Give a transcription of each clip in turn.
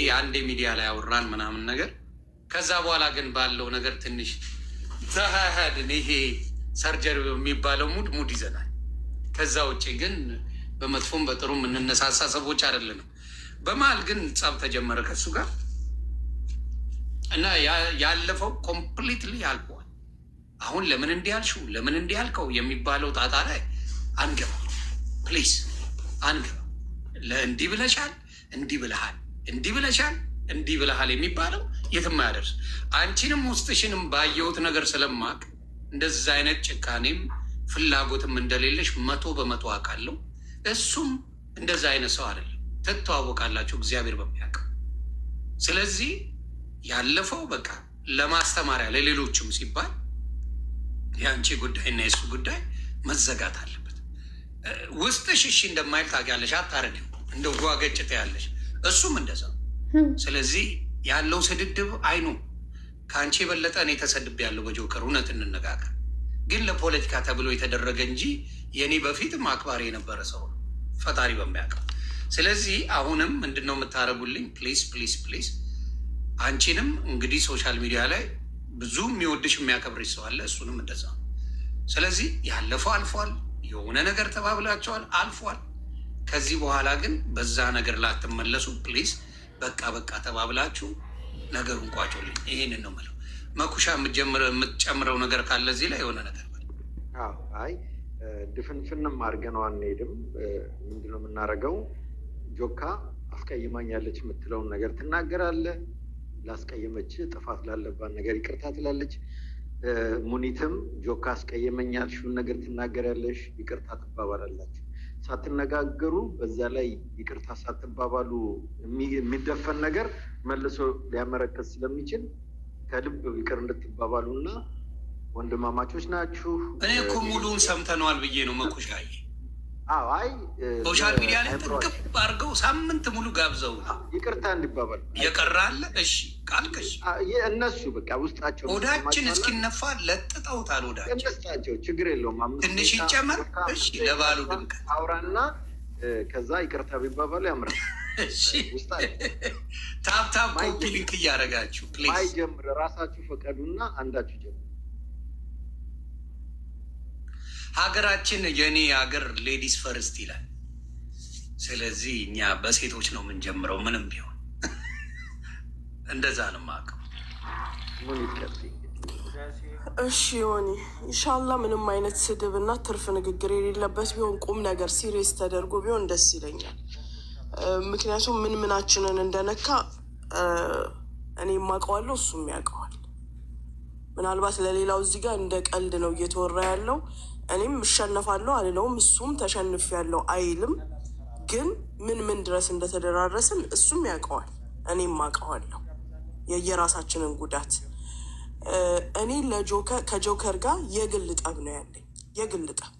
የአንዴ ሚዲያ ላይ አወራን ምናምን ነገር። ከዛ በኋላ ግን ባለው ነገር ትንሽ ተሃሃድን። ይሄ ሰርጀሪ የሚባለው ሙድ ይዘናል። ከዛ ውጭ ግን በመጥፎም በጥሩ የምንነሳሳ ሰዎች አይደለንም። በመሀል ግን ጸብ ተጀመረ ከሱ ጋር እና ያለፈው ኮምፕሊትሊ አልፏል። አሁን ለምን እንዲህ አልሽው ለምን እንዲህ አልከው የሚባለው ጣጣ ላይ አንገባ። ፕሊዝ አንገባ። እንዲህ ብለሻል፣ እንዲህ ብለሃል፣ እንዲህ ብለሻል፣ እንዲህ ብለሃል የሚባለው የትም አያደርስ። አንቺንም ውስጥሽንም ባየሁት ነገር ስለማቅ እንደዛ አይነት ጭካኔም ፍላጎትም እንደሌለሽ 100% አውቃለሁ። እሱም እንደዛ አይነት ሰው አይደለም። ትተዋወቃላችሁ እግዚአብሔር በሚያውቅ። ስለዚህ ያለፈው በቃ ለማስተማሪያ ለሌሎችም ሲባል የአንቺ ጉዳይና የሱ ጉዳይ መዘጋት አለበት። ውስጥሽ እሺ እንደማይል ታውቂያለሽ። አታረጊው እንደ ጓገጭት ያለሽ እሱም እንደዛ። ስለዚህ ያለው ስድድብ አይኑ ከአንቺ የበለጠ እኔ ተሰድብ ያለው በጆከር እውነት እንነጋገር። ግን ለፖለቲካ ተብሎ የተደረገ እንጂ የኔ በፊትም አክባሪ የነበረ ሰው ነው ፈጣሪ በሚያውቀው። ስለዚህ አሁንም ምንድን ነው የምታደርጉልኝ? ፕሊዝ ፕሊዝ ፕሊዝ። አንቺንም እንግዲህ ሶሻል ሚዲያ ላይ ብዙ የሚወድሽ የሚያከብርሽ ሰው አለ፣ እሱንም እንደዛ ነው። ስለዚህ ያለፈው አልፏል። የሆነ ነገር ተባብላቸዋል፣ አልፏል። ከዚህ በኋላ ግን በዛ ነገር ላትመለሱ ፕሊዝ። በቃ በቃ ተባብላችሁ ነገሩን ቋጮልኝ። ይሄንን ነው የምለው። መኩሻ የምትጨምረው ነገር ካለ እዚህ ላይ የሆነ ነገር አይ ድፍንፍንም አድርገነው አንሄድም። ምንድነው የምናደርገው? ጆካ አስቀይማኛለች የምትለውን ነገር ትናገራለህ። ላስቀየመች ጥፋት ላለባት ነገር ይቅርታ ትላለች። ሙኒትም ጆካ አስቀየመኛል ሽውን ነገር ትናገራለሽ፣ ይቅርታ ትባባላላችሁ። ሳትነጋገሩ በዛ ላይ ይቅርታ ሳትባባሉ የሚደፈን ነገር መልሶ ሊያመረከዝ ስለሚችል ከልብ ይቅር እንድትባባሉ እና ወንድማማቾች ናችሁ። እኔ እኮ ሙሉውን ሰምተነዋል ብዬ ነው መኩሻዬ። አይ ሶሻል ሚዲያ ላይ ጥቅብ አድርገው ሳምንት ሙሉ ጋብዘው ይቅርታ እንዲባባል የቀራለ። እሺ ካልከሽ እነሱ በቃ ውስጣቸው ሆዳችን እስኪነፋ ለጥጠውታል። ሆዳችን እንስጣቸው፣ ችግር የለውም። ትንሽ ይጨመር። እሺ ለባሉ ድምቀት አውራና ከዛ ይቅርታ ቢባባሉ ያምራል። ታብታብ ኮፒ ሊንክ እያደረጋችሁ ፕሊዝ ጀምር። ራሳችሁ ፈቀዱና አንዳችሁ ጀምር። ሀገራችን የኔ ሀገር ሌዲስ ፈርስት ይላል። ስለዚህ እኛ በሴቶች ነው የምንጀምረው። ምንም ቢሆን እንደዛ ነው የማውቀው። እሺ ዮኒ ኢንሻላ ምንም አይነት ስድብ እና ትርፍ ንግግር የሌለበት ቢሆን ቁም ነገር ሲሪየስ ተደርጎ ቢሆን ደስ ይለኛል። ምክንያቱም ምን ምናችንን እንደነካ እኔ የማውቀዋለሁ፣ እሱም ያውቀዋል። ምናልባት ለሌላው እዚህ ጋር እንደ ቀልድ ነው እየተወራ ያለው። እኔም እሸነፋለሁ አልለውም፣ እሱም ተሸንፍ ያለው አይልም። ግን ምን ድረስ እንደተደራረስን እሱም ያውቀዋል፣ እኔም አውቀዋለሁ የየራሳችንን ጉዳት። እኔ ከጆከር ጋር የግል ጠብ ነው ያለኝ፣ የግል ጠብ።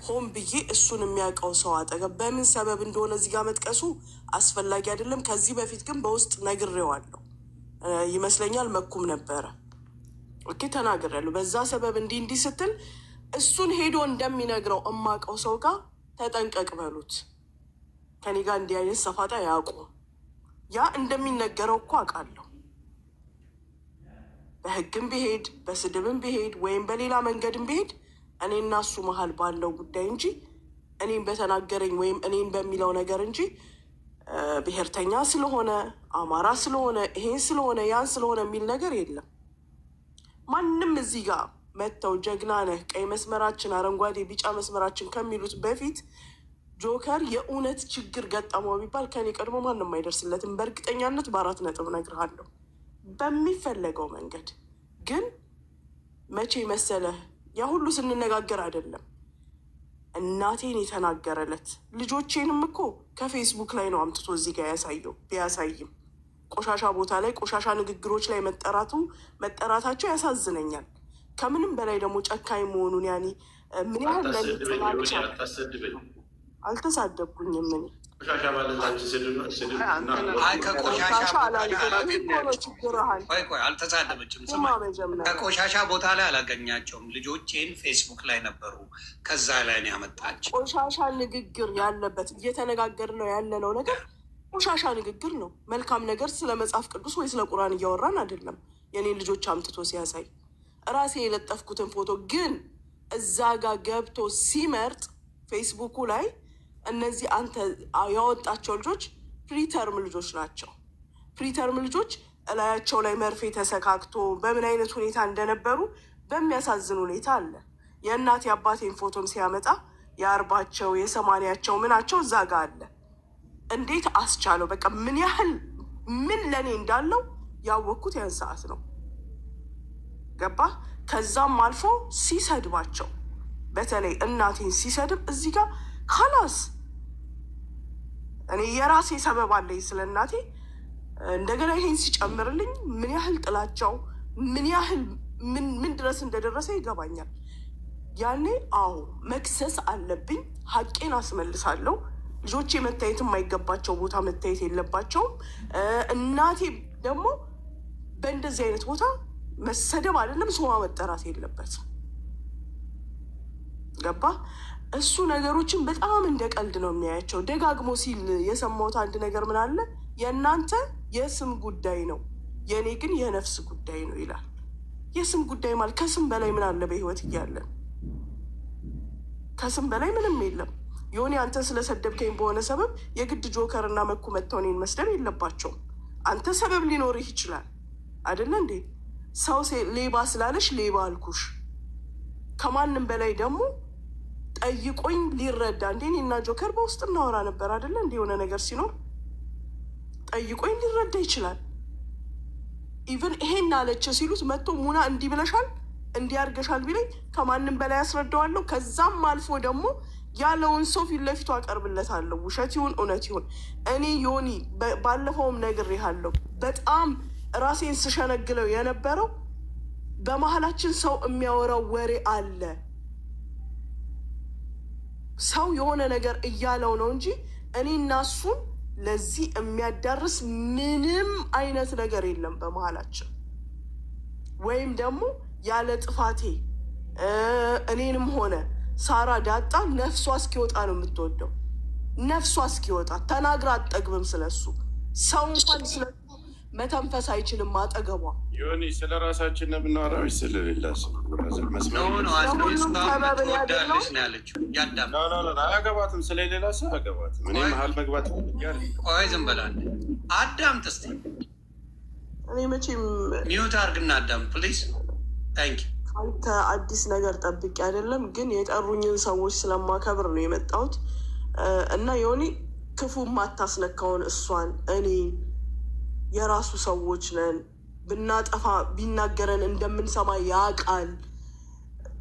ሆን ብዬ እሱን የሚያውቀው ሰው አጠገብ በምን ሰበብ እንደሆነ እዚህ ጋር መጥቀሱ አስፈላጊ አይደለም። ከዚህ በፊት ግን በውስጥ ነግሬዋለሁ ይመስለኛል። መኩም ነበረ ኦኬ ተናግሬያለሁ። በዛ ሰበብ እንዲህ ስትል እሱን ሄዶ እንደሚነግረው እማውቀው ሰው ጋር ተጠንቀቅ በሉት። ከኔ ጋር እንዲህ አይነት ሰፋጣ ያውቁ። ያ እንደሚነገረው እኮ አውቃለሁ። በህግም ቢሄድ በስድብም ቢሄድ ወይም በሌላ መንገድም ቢሄድ እኔና እሱ መሀል ባለው ጉዳይ እንጂ እኔን በተናገረኝ ወይም እኔን በሚለው ነገር እንጂ ብሔርተኛ ስለሆነ አማራ ስለሆነ ይሄን ስለሆነ ያን ስለሆነ የሚል ነገር የለም። ማንም እዚህ ጋር መጥተው ጀግና ነህ፣ ቀይ መስመራችን፣ አረንጓዴ ቢጫ መስመራችን ከሚሉት በፊት ጆከር የእውነት ችግር ገጠመው ቢባል ከኔ ቀድሞ ማንም አይደርስለትም። በእርግጠኛነት በ4 ነጥብ እነግርሃለሁ በሚፈለገው መንገድ። ግን መቼ መሰለህ ያ ሁሉ ስንነጋገር አይደለም እናቴን የተናገረለት ልጆቼንም እኮ ከፌስቡክ ላይ ነው አምጥቶ እዚህ ጋር ያሳየው። ቢያሳይም ቆሻሻ ቦታ ላይ ቆሻሻ ንግግሮች ላይ መጠራታቸው ያሳዝነኛል። ከምንም በላይ ደግሞ ጨካኝ መሆኑን ያኔ ምን ያህል አልተሳደብኩኝም። ምን አልተሳደበችም። ከቆሻሻ ቦታ ላይ አላገኛቸውም። ልጆቼን ፌስቡክ ላይ ነበሩ፣ ከዛ ላይ ነው ያመጣቸው። ቆሻሻ ንግግር ያለበት እየተነጋገር ነው ያለነው ነገር ቆሻሻ ንግግር ነው። መልካም ነገር ስለ መጽሐፍ ቅዱስ ወይ ስለ ቁርአን እያወራን አይደለም። የኔ ልጆች አምጥቶ ሲያሳይ ራሴ የለጠፍኩትን ፎቶ ግን እዛ ጋር ገብቶ ሲመርጥ ፌስቡኩ ላይ እነዚህ አንተ ያወጣቸው ልጆች ፕሪተርም ልጆች ናቸው። ፕሪተርም ልጆች እላያቸው ላይ መርፌ ተሰካክቶ በምን አይነት ሁኔታ እንደነበሩ በሚያሳዝን ሁኔታ አለ። የእናት የአባቴን ፎቶም ሲያመጣ የአርባቸው የሰማንያቸው ምናቸው እዛ ጋር አለ። እንዴት አስቻለው? በቃ ምን ያህል ምን ለእኔ እንዳለው ያወቅኩት ያን ሰዓት ነው። ገባ? ከዛም አልፎ ሲሰድባቸው በተለይ እናቴን ሲሰድብ እዚህ ጋር ካላስ እኔ የራሴ ሰበብ አለኝ ስለ እናቴ። እንደገና ይሄን ሲጨምርልኝ ምን ያህል ጥላቻው ምን ያህል ምን ድረስ እንደደረሰ ይገባኛል። ያኔ አዎ መክሰስ አለብኝ፣ ሀቄን አስመልሳለሁ። ልጆቼ መታየት የማይገባቸው ቦታ መታየት የለባቸውም። እናቴ ደግሞ በእንደዚህ አይነት ቦታ መሰደብ አይደለም ስሟ መጠራት የለበት። ገባ? እሱ ነገሮችን በጣም እንደ ቀልድ ነው የሚያያቸው። ደጋግሞ ሲል የሰማሁት አንድ ነገር ምን አለ፣ የእናንተ የስም ጉዳይ ነው፣ የእኔ ግን የነፍስ ጉዳይ ነው ይላል። የስም ጉዳይ ማለት ከስም በላይ ምን አለ በህይወት እያለን? ከስም በላይ ምንም የለም። የሆነ አንተ ስለሰደብከኝ በሆነ ሰበብ የግድ ጆከር እና መኩ መጥተው እኔን መስደብ የለባቸውም። አንተ ሰበብ ሊኖርህ ይችላል አይደለ እንዴ? ሰው ሌባ ስላለሽ ሌባ አልኩሽ። ከማንም በላይ ደግሞ ጠይቆኝ ሊረዳ እንዴ እኔና ጆከር በውስጥ እናወራ ነበር አይደለ እንዴ? የሆነ ነገር ሲኖር ጠይቆኝ ሊረዳ ይችላል። ኢቨን ይሄን አለች ሲሉት መጥቶ ሙና እንዲህ ብለሻል እንዲህ አድርገሻል ቢለኝ ከማንም በላይ ያስረዳዋለሁ። ከዛም አልፎ ደግሞ ያለውን ሰው ፊት ለፊቱ አቀርብለታለሁ። ውሸት ይሁን እውነት ይሁን እኔ ዮኒ ባለፈውም ነግሬሃለሁ። በጣም ራሴን ስሸነግለው የነበረው በመሀላችን ሰው የሚያወራው ወሬ አለ። ሰው የሆነ ነገር እያለው ነው እንጂ እኔ እና እሱን ለዚህ የሚያዳርስ ምንም አይነት ነገር የለም በመሀላችን። ወይም ደግሞ ያለ ጥፋቴ እኔንም ሆነ ሳራ ዳጣ ነፍሷ እስኪወጣ ነው የምትወደው። ነፍሷ እስኪወጣ ተናግራ አትጠግብም ስለሱ። ሰው እንኳን ስለ መተንፈስ አይችልም አጠገቧ። ዮኒ ስለ ራሳችን ነው የምናወራው ስለሌላ አያገባትም። ስለሌላ ሰው አያገባትም። እኔ መሀል መግባት ቆይ ዝም በላለ አዳም ተስቲ እኔ መቼም ሚዩት አርግና አዳም ፕሊዝ ታንክ ዩ። አንተ አዲስ ነገር ጠብቄ አይደለም ግን የጠሩኝን ሰዎች ስለማከብር ነው የመጣሁት። እና ዮኒ ክፉ ማታስነካውን እሷን እኔ የራሱ ሰዎች ነን። ብናጠፋ ቢናገረን እንደምንሰማ ያውቃል።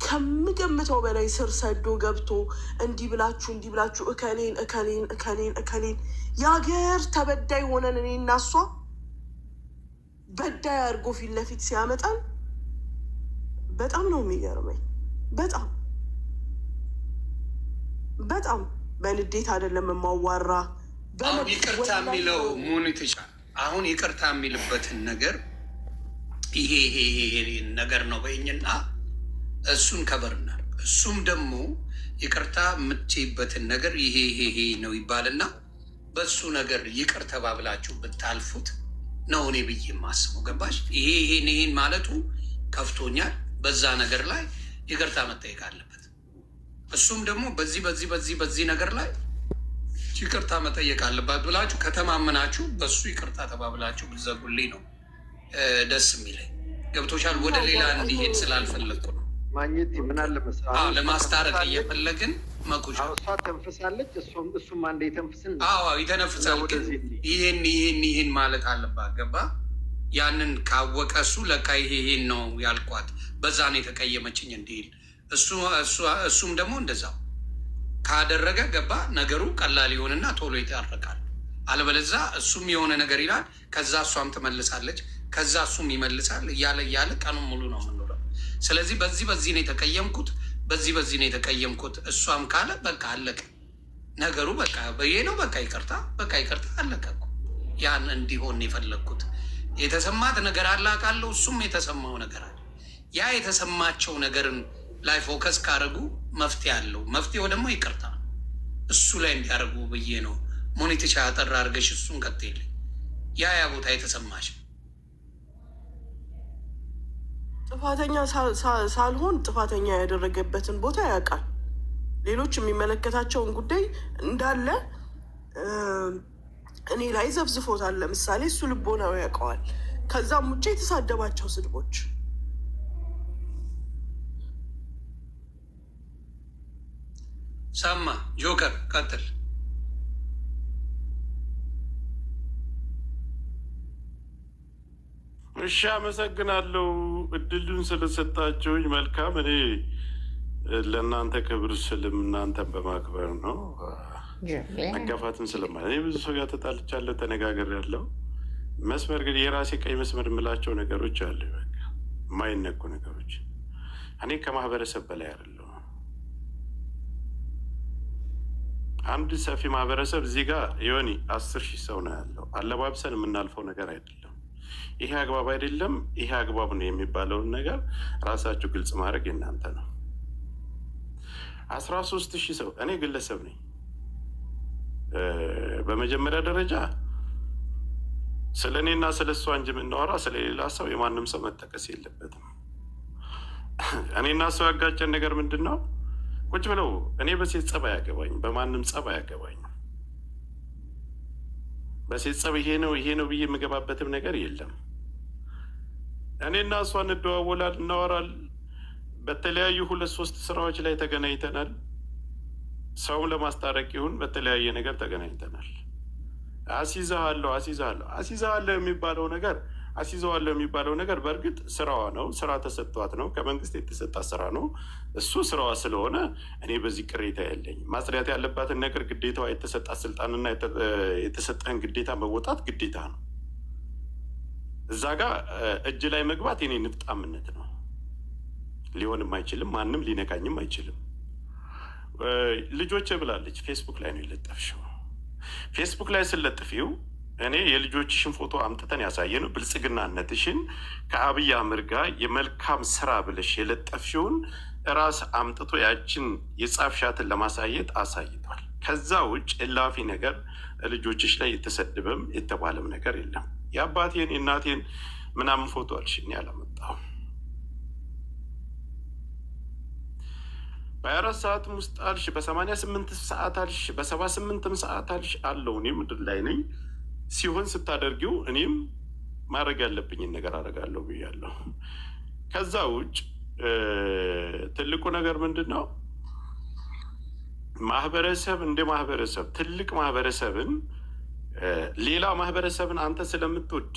ከምገምተው በላይ ስር ሰዶ ገብቶ እንዲህ ብላችሁ እከሌን የሀገር ተበዳይ ሆነን እኔ እና እሷ በዳይ አድርጎ ፊት ለፊት ሲያመጣን በጣም ነው የሚገርመኝ። በጣም በንዴት አይደለም የማዋራ። አሁን ይቅርታ የሚለው ሙኒትሻ አሁን ይቅርታ የሚልበትን ነገር ይሄ ነገር ነው በይኝና እሱን ከበርናል። እሱም ደግሞ ይቅርታ የምትይበትን ነገር ይሄ ነው ይባልና በሱ ነገር ይቅር ተባብላችሁ ብታልፉት ነው እኔ ብዬ የማስበው። ገባሽ? ይሄን ማለቱ ከፍቶኛል። በዛ ነገር ላይ ይቅርታ መጠየቅ አለበት። እሱም ደግሞ በዚህ ነገር ላይ ይቅርታ መጠየቅ አለባት ብላችሁ ከተማመናችሁ በሱ ይቅርታ ተባብላችሁ ብትዘጉልኝ ነው ደስ የሚለኝ። ገብቶሻል? ወደ ሌላ እንዲሄድ ስላልፈለግኩ ነው። ማግኘት ምን አለ መሰለህ ለማስታረቅ እየፈለግን መኩሻ እሷ ተንፍሳለች፣ እሱም አንዴ ተንፍስን ይተነፍሳል። ግን ይሄን ማለት አለባት። ገባ? ያንን ካወቀ እሱ ለካ ይሄን ነው ያልኳት በዛ ነው የተቀየመችኝ እንዲል እሱም ደግሞ እንደዛው ካደረገ ገባ ነገሩ ቀላል ይሆንና ቶሎ ይታረቃል። አለበለዛ እሱም የሆነ ነገር ይላል፣ ከዛ እሷም ትመልሳለች፣ ከዛ እሱም ይመልሳል እያለ ቀኑን ሙሉ ነው የምንውለው። ስለዚህ በዚህ ነው የተቀየምኩት፣ በዚህ ነው የተቀየምኩት እሷም ካለ በቃ አለቀ ነገሩ። በቃ ይሄ ነው በቃ ይቅርታ አለቀ እኮ። ያን እንዲሆን የፈለግኩት የተሰማት ነገር አለ አውቃለሁ። እሱም የተሰማው ነገር አለ። ያ የተሰማቸው ነገርን ላይ ፎከስ ካደረጉ መፍትሄ አለው። መፍትሄው ደግሞ ይቅርታ እሱ ላይ እንዲያደርጉ ብዬ ነው ሞኔትሻ ያጠራ አድርገሽ እሱን ቀጥል። ያ ቦታ የተሰማሽ ጥፋተኛ ሳልሆን ጥፋተኛ ያደረገበትን ቦታ ያውቃል። ሌሎች የሚመለከታቸውን ጉዳይ እንዳለ እኔ ላይ ዘብዝፎታል። ለምሳሌ እሱ ልቦናው ያውቀዋል። ከዛም ውጭ የተሳደባቸው ስድቦች ሰማ። ጆከር ቀጥል። እሺ አመሰግናለሁ እድሉን ስለሰጣችሁኝ። መልካም። እኔ ለእናንተ ክብር ስልም እናንተን በማክበር ነው። መጋፋትም ስለማ እኔ ብዙ ሰው ጋር ተጣልቻለሁ፣ ተነጋግሬያለሁ። መስመር ግን የራሴ ቀይ መስመር የምላቸው ነገሮች አሉ። በቃ የማይነኩ ነገሮች። እኔ ከማህበረሰብ በላይ አይደለሁ። አንድ ሰፊ ማህበረሰብ እዚህ ጋር ዮኒ 10,000 ሰው ነው ያለው። አለባብሰን የምናልፈው ነገር አይደለም። ይሄ አግባብ አይደለም፣ ይሄ አግባብ ነው የሚባለውን ነገር ራሳችሁ ግልጽ ማድረግ የእናንተ ነው። 13,000 ሰው እኔ ግለሰብ ነኝ። በመጀመሪያ ደረጃ ስለ እኔና ስለ እሷ እንጂ የምናወራ ስለሌላ ሰው የማንም ሰው መጠቀስ የለበትም። እኔና ሰው ያጋጨን ነገር ምንድን ነው? ቁጭ ብለው እኔ በሴት ጸብ አያገባኝም፣ በማንም ጸብ አያገባኝም። በሴት ጸብ ይሄ ነው ብዬ የምገባበትም ነገር የለም። እኔና እሷ እንደዋወላል፣ እናወራል። በተለያዩ 2-3 ስራዎች ላይ ተገናኝተናል። ሰውን ለማስታረቅ ይሁን በተለያየ ነገር ተገናኝተናል። አሲዛለሁ የሚባለው ነገር በእርግጥ ስራዋ ነው። ስራ ተሰጥቷት ነው። ከመንግስት የተሰጣት ስራ ነው። እሱ ስራዋ ስለሆነ እኔ በዚህ ቅሬታ የለኝ። ማጽዳት ያለባትን ነገር ግዴታዋ፣ የተሰጣት ስልጣንና የተሰጠህን ግዴታ መወጣት ግዴታ ነው። እዛ ጋር እጅ ላይ መግባት የኔ ንፍጣምነት ነው። ሊሆንም አይችልም። ማንም ሊነካኝም አይችልም። ልጆች ብላለች። ፌስቡክ ላይ ነው የለጠፍሽው። ፌስቡክ ላይ ስለጥፊው እኔ የልጆችሽን ፎቶ አምጥተን ያሳየነው ብልጽግናነትሽን ከአብይ አህመድ ጋር የመልካም ስራ ብለሽ የለጠፍሽውን ራስ አምጥቶ ያችን የጻፍሻትን ለማሳየት አሳይቷል። ከዛ ውጭ እላፊ ነገር ልጆችሽ ላይ የተሰደበም የተባለም ነገር የለም። የአባቴን የእናቴን ምናምን ፎቶ አልሽኝ ያላመጣው በ24 ሰዓትም ውስጥ አልሽ፣ በ88 ሰዓት አልሽ፣ በ78 ሰዓት አልሽ አለው። እኔ ምድር ላይ ነኝ። ሲሆን ስታደርጊው እኔም ማድረግ ያለብኝን ነገር አደርጋለሁ ብያለሁ። ከዛ ውጭ ትልቁ ነገር ምንድን ነው? ማህበረሰብ እንደ ማህበረሰብ ትልቅ ማህበረሰብን ሌላ ማህበረሰብን አንተ ስለምትወድ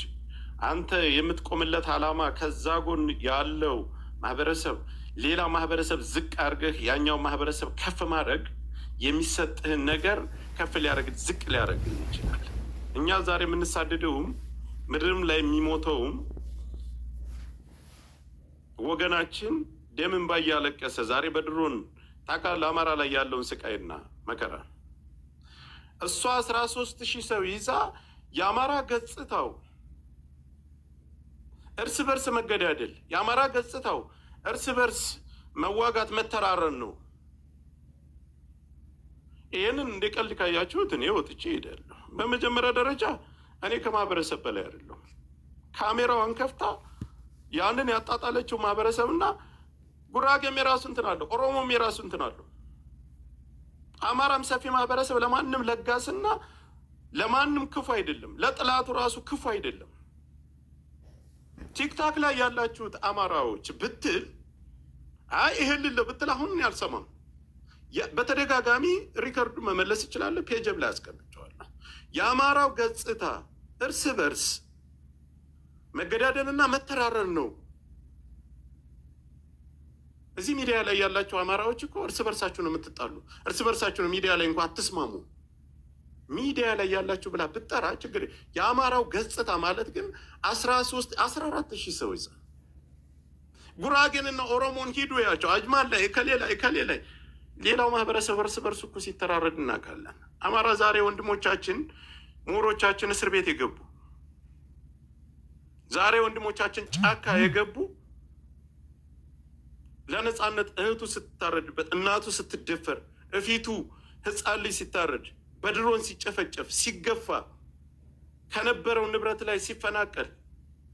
አንተ የምትቆምለት ዓላማ ከዛ ጎን ያለው ማህበረሰብ ሌላ ማህበረሰብ ዝቅ አድርገህ ያኛው ማህበረሰብ ከፍ ማድረግ የሚሰጥህን ነገር ከፍ ሊያደርግ ዝቅ ሊያደርግ ይችላል። እኛ ዛሬ የምንሳደደውም ምድርም ላይ የሚሞተውም ወገናችን ደምን ባያለቀሰ ዛሬ በድሮን ታውቃለህ፣ አማራ ላይ ያለውን ስቃይና መከራ እሷ 13,000 ሰው ይዛ የአማራ ገጽታው እርስ በርስ መገዳደል፣ የአማራ ገጽታው እርስ በርስ መዋጋት፣ መተራረን ነው። ይህንን እንደ ቀልድ ካያችሁት እኔ ወጥቼ እሄዳለሁ። በመጀመሪያ ደረጃ እኔ ከማህበረሰብ በላይ አይደለሁም። ካሜራዋን ከፍታ ያንን ያጣጣለችው ማህበረሰብና ጉራጌም የራሱ እንትን አለው፣ ኦሮሞም የራሱ እንትን አለው። አማራም ሰፊ ማህበረሰብ ለማንም ለጋስና ለማንም ክፉ አይደለም፣ ለጥላቱ ራሱ ክፉ አይደለም። ቲክታክ ላይ ያላችሁት አማራዎች ብትል ይሄን ልለ ብትል አሁን ያልሰማም በተደጋጋሚ ሪከርዱ መመለስ ይችላል። ፔጅም ላይ አስቀምጨዋለሁ። የአማራው ገጽታ እርስ በርስ መገዳደልና መተራረን ነው። እዚህ ሚዲያ ላይ ያላችሁ አማራዎች እኮ እርስ በርሳችሁ ነው የምትጣሉ። እርስ በርሳችሁ ነው ሚዲያ ላይ እንኳ አትስማሙ። ሚዲያ ላይ ያላችሁ ብላ ብጠራ ችግር። የአማራው ገጽታ ማለት ግን 14,000 ሰው ይዛ ጉራጌንና ኦሮሞን ሂዱ ያቸው አጅማን ላይ እከሌ ላይ ሌላው ማህበረሰብ እርስ በርሱ እኮ ሲተራረድ እናውቃለን። አማራ ዛሬ ወንድሞቻችን ምሁሮቻችን እስር ቤት የገቡ ዛሬ ወንድሞቻችን ጫካ የገቡ ለነጻነት እህቱ ስትታረድበት እናቱ ስትደፈር እፊቱ ህፃን ልጅ ሲታረድ በድሮን ሲጨፈጨፍ ሲገፋ ከነበረው ንብረት ላይ ሲፈናቀል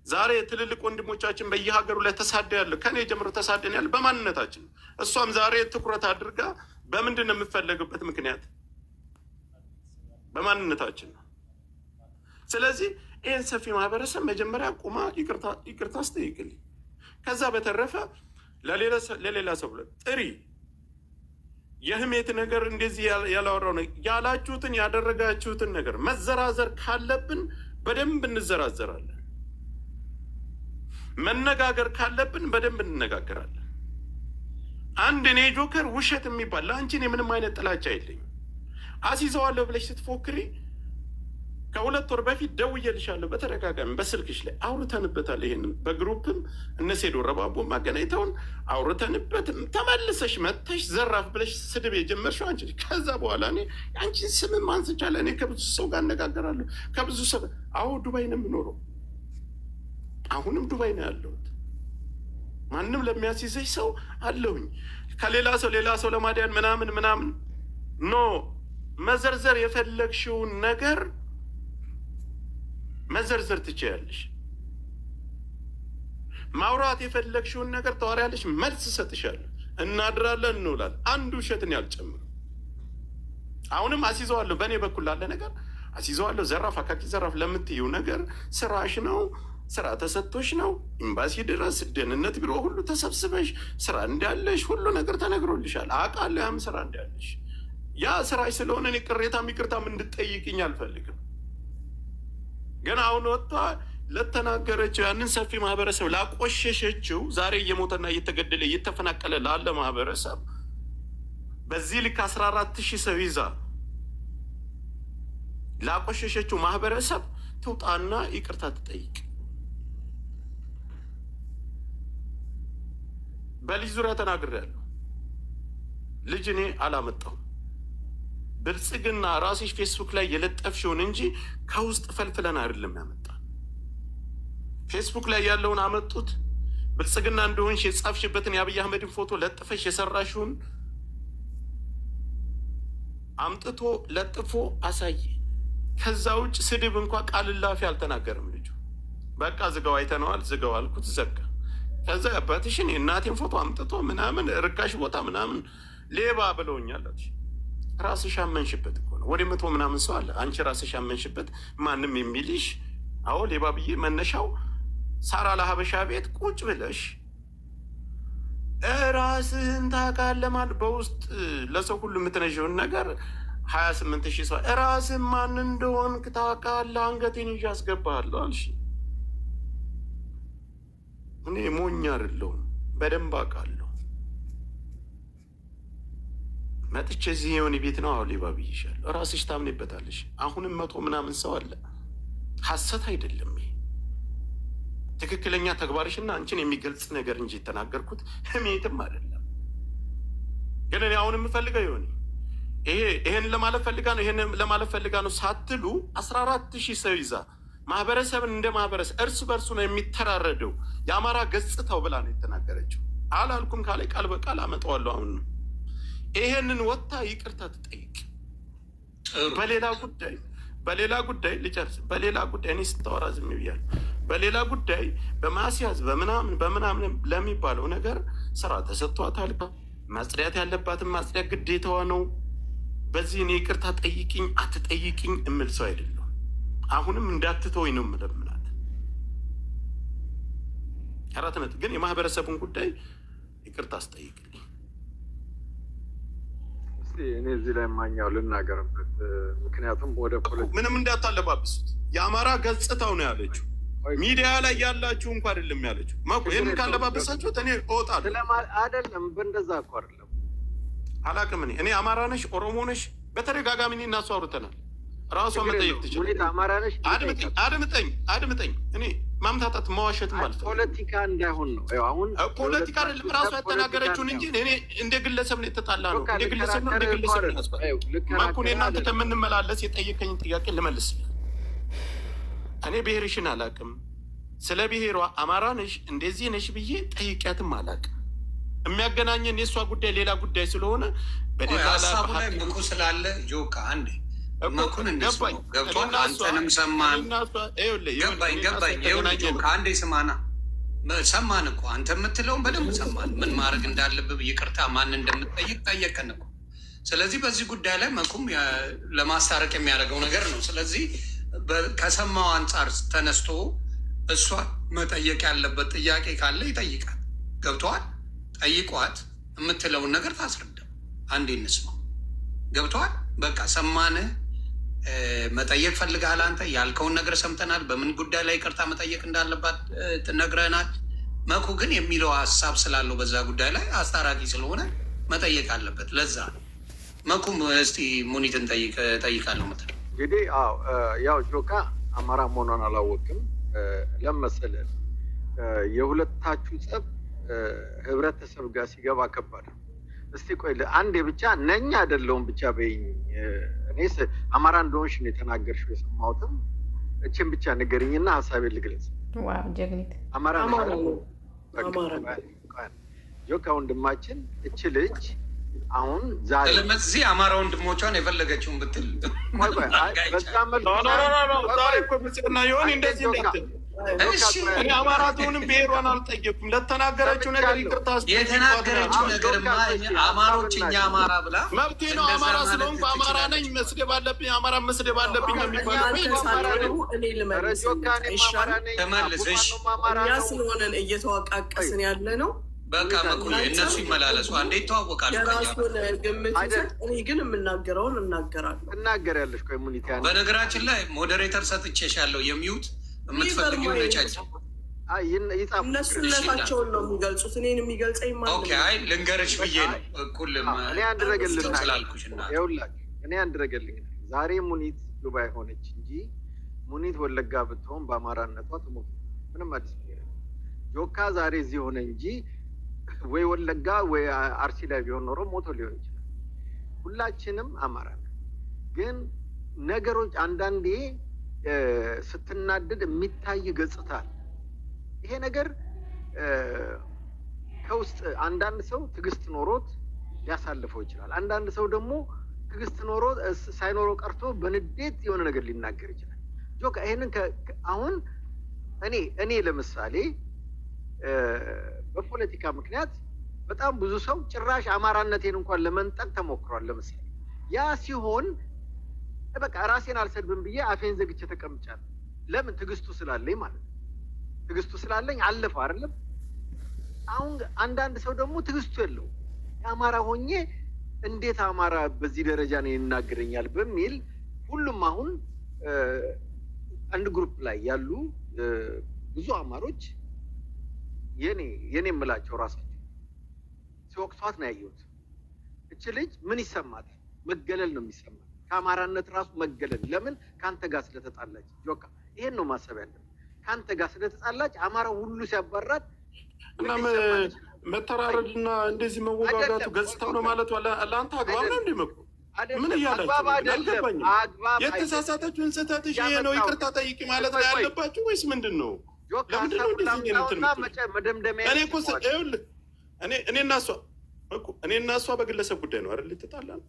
ዛሬ ትልልቅ ወንድሞቻችን በየሀገሩ ላይ ተሳደ ያለ ከኔ ጀምሮ ተሳደን ያለ በማንነታችን ነው። እሷም ዛሬ ትኩረት አድርጋ በምንድን ነው የምፈለግበት ምክንያት በማንነታችን ነው። ስለዚህ ይህን ሰፊ ማህበረሰብ መጀመሪያ ቁማ ይቅርታ አስጠይቅልኝ። ከዛ በተረፈ ለሌላ ሰው ጥሪ የህሜት ነገር እንደዚህ ያላወራው ነው ያላችሁትን ያደረጋችሁትን ነገር መዘራዘር ካለብን በደንብ እንዘራዘራለን። መነጋገር ካለብን በደንብ እንነጋገራለን። አንድ እኔ ጆከር ውሸት የሚባል ለአንቺ እኔ ምንም አይነት ጥላቻ የለኝም። አስይዘዋለሁ ብለሽ ስትፎክሪ ከ2 ወር በፊት ደውዬልሻለሁ በተደጋጋሚ በስልክሽ ላይ አውርተንበታል። ይሄንን በግሩፕም እነሴዶ ረባቦ ማገናኝተውን አውርተንበት ተመልሰሽ መጥተሽ ዘራፍ ብለሽ ስድብ የጀመርሽው አንቺ። ከዛ በኋላ እኔ አንቺን ስምም አንስቻለሁ። እኔ ከብዙ ሰው ጋር አነጋገራለሁ ከብዙ ሰው። አዎ ዱባይ ነው የምኖረው፣ አሁንም ዱባይ ነው ያለሁት። ማንም ለሚያስይዘኝ ሰው አለሁኝ። ከሌላ ሰው ለማዳን ምናምን ኖ መዘርዘር የፈለግሽውን ነገር መዘርዘር ትችያለሽ። ማውራት የፈለግሽውን ነገር ታወሪያለሽ፣ መልስ እሰጥሻለሁ። እናድራለን፣ እንውላለን። አንዱ ውሸትን ያልጨምር። አሁንም አስይዘዋለሁ፣ በእኔ በኩል ላለ ነገር አስይዘዋለሁ። ዘራፍ አካኪ ዘራፍ ለምትይው ነገር ስራሽ ነው፣ ስራ ተሰጥቶሽ ነው። ኤምባሲ ድረስ ደህንነት ቢሮ ሁሉ ተሰብስበሽ ስራ እንዳለሽ ሁሉ ነገር ተነግሮልሻል። አውቃለሁ ያም ስራ እንዳለሽ። ያ ስራሽ ስለሆነ እኔ ቅሬታም ይቅርታም እንድጠይቅኝ አልፈልግም። ግን አሁን ወጥታ ለተናገረችው ያንን ሰፊ ማህበረሰብ ላቆሸሸችው ዛሬ እየሞተና እየተገደለ እየተፈናቀለ ላለ ማህበረሰብ በዚህ ልክ 14,000 ሰው ይዛ ላቆሸሸችው ማህበረሰብ ትውጣና ይቅርታ ትጠይቅ። በልጅ ዙሪያ ተናግሬያለሁ። ልጅ እኔ አላመጣሁም። ብልጽግና ራስሽ ፌስቡክ ላይ የለጠፍሽውን እንጂ ከውስጥ ፈልፍለን አይደለም ያመጣ። ፌስቡክ ላይ ያለውን አመጡት። ብልጽግና እንደሆንሽ የጻፍሽበትን የአብይ አህመድን ፎቶ ለጥፈሽ የሰራሽውን አምጥቶ ለጥፎ አሳየ። ከዛ ውጭ ስድብ እንኳ ቃል ላፊ አልተናገርም ልጁ። በቃ ዝጋው፣ አይተነዋል፣ ዝጋው አልኩት፣ ዘጋ። ከዛ አባትሽን የእናቴን ፎቶ አምጥቶ ምናምን ርካሽ ቦታ ምናምን ሌባ ብለውኛል። ራስሽ አመንሽበት እኮ ነው። ወደ 100 ምናምን ሰው አለ። አንቺ ራስሽ አመንሽበት። ማንም የሚልሽ አዎ ሌባ ብዬ መነሻው ሳራ ለሀበሻ ቤት ቁጭ ብለሽ ራስህን ታውቃለህ ማለት በውስጥ ለሰው ሁሉ የምትነዥውን ነገር 28,000 ሰው ራስህን ማን እንደሆንክ ታውቃለህ፣ አንገቴን ይዤ አስገባሃለሁ አልሽ። እኔ ሞኝ አይደለሁም፣ በደንብ አውቃለሁ። መጥቼ እዚህ የሆነ ቤት ነው አሁን ሌባ ብዬሻለሁ። ራስሽ ታምኔበታለሽ። አሁንም 100 ምናምን ሰው አለ። ሐሰት አይደለም ይሄ ትክክለኛ ተግባርሽና አንቺን የሚገልጽ ነገር እንጂ የተናገርኩት ህሜትም አይደለም። ግን እኔ አሁን የምፈልገው ይሆን ይሄን ለማለት ፈልጋ ነው ይሄን ለማለት ፈልጋ ነው ሳትሉ 14,000 ሰው ይዛ ማህበረሰብን እንደ ማህበረሰብ እርስ በርሱ ነው የሚተራረደው የአማራ ገጽታው ብላ ነው የተናገረችው። አላልኩም ካለ ቃል በቃል አመጣዋለሁ። አሁን ይሄንን ወጣ ይቅርታ ትጠይቅ። በሌላ ጉዳይ ልጨርስ። በሌላ ጉዳይ እኔ ስታወራ ዝም ብያለሁ። በሌላ ጉዳይ በማስያዝ በምናምን ለሚባለው ነገር ስራ ተሰጥቷታል። ማጽዳት ያለባትን ማጽዳት ግዴታዋ ነው። በዚህ እኔ ይቅርታ ጠይቅኝ አትጠይቅኝ እምል ሰው አይደለም። አሁንም እንዳትተወኝ ነው የምለምናት። 4 ነጥብ ግን የማህበረሰቡን ጉዳይ ይቅርታ አስጠይቅልኝ። እኔ እዚህ ላይ ማኛው ልናገርበት፣ ምክንያቱም ወደ ምንም እንዳታለባብሱት የአማራ ገጽታው ነው ያለችው። ሚዲያ ላይ ያላችሁ እንኳ አይደለም ያለችው። ይህን ካለባበሳችሁት እኔ እወጣለሁ። አይደለም በእንደዛ እኮ አይደለም። አላውቅም። እኔ አማራ ነሽ ኦሮሞ ነሽ በተደጋጋሚ እኔ እናሱ አውርተናል። ራሷ መጠየቅ ትችላለች። አድምጠኝ። እኔ ማምታታት መዋሸትም አልፈልግም። ፖለቲካ እንዳይሆን ነው አሁን። ፖለቲካ አይደለም ራሷ የተናገረችውን እንጂ እኔ እንደ ግለሰብ ነው የተጣላ ነው። እንደ ግለሰብ ነው ማኩኔ እናንተ ከምንመላለስ የጠየቀኝን ጥያቄ ልመልስ። እኔ ብሔርሽን አላውቅም። ስለ ብሔሯ አማራ ነሽ እንደዚህ ነሽ ብዬ ጠይቂያትም አላውቅም። የሚያገናኘን የእሷ ጉዳይ ሌላ ጉዳይ ስለሆነ ሀሳቡ ላይ ብቁ ስላለ ጆካ አንዴ መኩን እንስማው ገብቷል። አንተንም ሰማን ገባኝ። ከአንዴ ስማና ሰማን እኮ አንተ የምትለውን በደንብ ሰማን። ምን ማድረግ እንዳለብህ ይቅርታ ማን እንደምትጠይቅ ጠየቀን እኮ። ስለዚህ በዚህ ጉዳይ ላይ መኩም ለማስታረቅ የሚያደርገው ነገር ነው። ስለዚህ ከሰማው አንጻር ተነስቶ እሷ መጠየቅ ያለበት ጥያቄ ካለ ይጠይቃል። ገብተዋል። ጠይቋት የምትለውን ነገር ታስረዳ። አንዴ እንስማው። ገብተዋል። በቃ ሰማንህ። መጠየቅ ፈልገሃል። አንተ ያልከውን ነገር ሰምተናል። በምን ጉዳይ ላይ ይቅርታ መጠየቅ እንዳለባት ትነግረናል። መኩ ግን የሚለው ሀሳብ ስላለው በዛ ጉዳይ ላይ አስታራቂ ስለሆነ መጠየቅ አለበት። ለዛ ነው መኩም እስቲ ሙኒትን ጠይቃለሁ ምትል እንግዲህ ያው ጆካ አማራ መሆኗን አላወቅም። ለመሰለህ የሁለታችሁ ጸብ ህብረተሰብ ጋር ሲገባ ከባድ ነው። እስቲ ቆይ አንዴ ብቻ ነኝ አይደለሁም ብቻ በይኝ። እኔስ አማራ እንደሆንሽ ነው የተናገርሽው የሰማሁትም። እቺን ብቻ ንገሪኝና ሀሳቤን ልግለጽ። ዋው ጀግኒት አማራ ጆካ ወንድማችን እቺ ልጅ አሁን ዛሬ ስለዚህ አማራ ወንድሞቿን የፈለገችውን ብትል በዛ መልኩ እኔ አማራቱንም ብሔሯን አልጠየኩም። ለተናገረችው ነገር ይቅርታ የተናገረችው ነገርማ አማሮች እኛ አማራ ብላ መብቴ ነው። አማራ ስለሆንኩ አማራ ነኝ መስደብ አለብኝ፣ አማራ መስደብ አለብኝ የሚባለው እኛ ስለሆነን እየተዋቃቀስን ያለ ነው። በቃ መኩዬ እነሱ ይመላለሱ። አንዴ ይተዋወቃሉ። የራሱን ግምት ይሰጥ። እኔ ግን የምናገረውን እናገራለሁ። እናገሪያለሽ። ቆይ ሙኒት በነገራችን ላይ ሞዴሬተር ሰጥቼሻለሁ። የሚዩት የምትፈልጊው ነጫጭ እነሱነታቸውን ነው የሚገልጹት። እኔን የሚገልጸኝ ማለት ነው። አይ ልንገርሽ ብዬ ነው። እኩልም እኔ አንድ ነገር ስላልኩሽ እና ይኸውላችሁ እኔ አንድ ነገር ልንገር። ዛሬ ሙኒት ዱባይ ሆነች እንጂ ሙኒት ወለጋ ብትሆን በአማራነቷ ትሞት። ምንም አዲስ ጆካ ዛሬ እዚህ ሆነ እንጂ ወይ ወለጋ ወይ አርሲ ላይ ቢሆን ኖሮ ሞቶ ሊሆን ይችላል። ሁላችንም አማራ ነን። ግን ነገሮች አንዳንዴ ስትናደድ የሚታይ ገጽታ አለ። ይሄ ነገር ከውስጥ አንዳንድ ሰው ትዕግስት ኖሮት ሊያሳልፈው ይችላል። አንዳንድ ሰው ደግሞ ትዕግስት ኖሮት ሳይኖረው ቀርቶ በንዴት የሆነ ነገር ሊናገር ይችላል። ጆካ ይሄንን አሁን እኔ ለምሳሌ በፖለቲካ ምክንያት በጣም ብዙ ሰው ጭራሽ አማራነቴን እንኳን ለመንጠቅ ተሞክሯል። ለምሳሌ ያ ሲሆን በቃ ራሴን አልሰድብም ብዬ አፌን ዘግቼ ተቀምጫለሁ። ለምን? ትዕግስቱ ስላለኝ ማለት ነው። ትዕግስቱ ስላለኝ አለፈው አይደለም። አሁን አንዳንድ ሰው ደግሞ ትዕግስቱ የለው። የአማራ ሆኜ እንዴት አማራ በዚህ ደረጃ ነው ይናገረኛል በሚል ሁሉም አሁን አንድ ግሩፕ ላይ ያሉ ብዙ አማሮች የኔ የምላቸው ራሳቸው ሲወቅሷት ነው ያየሁት። እቺ ልጅ ምን ይሰማታል? መገለል ነው የሚሰማት። ከአማራነት ራሱ መገለል። ለምን? ከአንተ ጋር ስለተጣላች። ጆካ ይሄን ነው ማሰብ ያለብን። ከአንተ ጋር ስለተጣላች አማራ ሁሉ ሲያባራት እና መተራረድና እንደዚህ መወጋጋቱ ገጽታው ነው ማለት ለአንተ አግባብ ነው እንደመቁ ምን እያላችሁ የተሳሳተችውን ስህተትሽ ይሄ ነው ይቅርታ ጠይቂ ማለት ነው ያለባችሁ ወይስ ምንድን ነው? ለምንድነው እንደዚህ መደምደሚያ? እኔ እኮ ይኸውልህ እኔ እና እሷ በግለሰብ ጉዳይ ነው አይደል ልትጣላ ነው።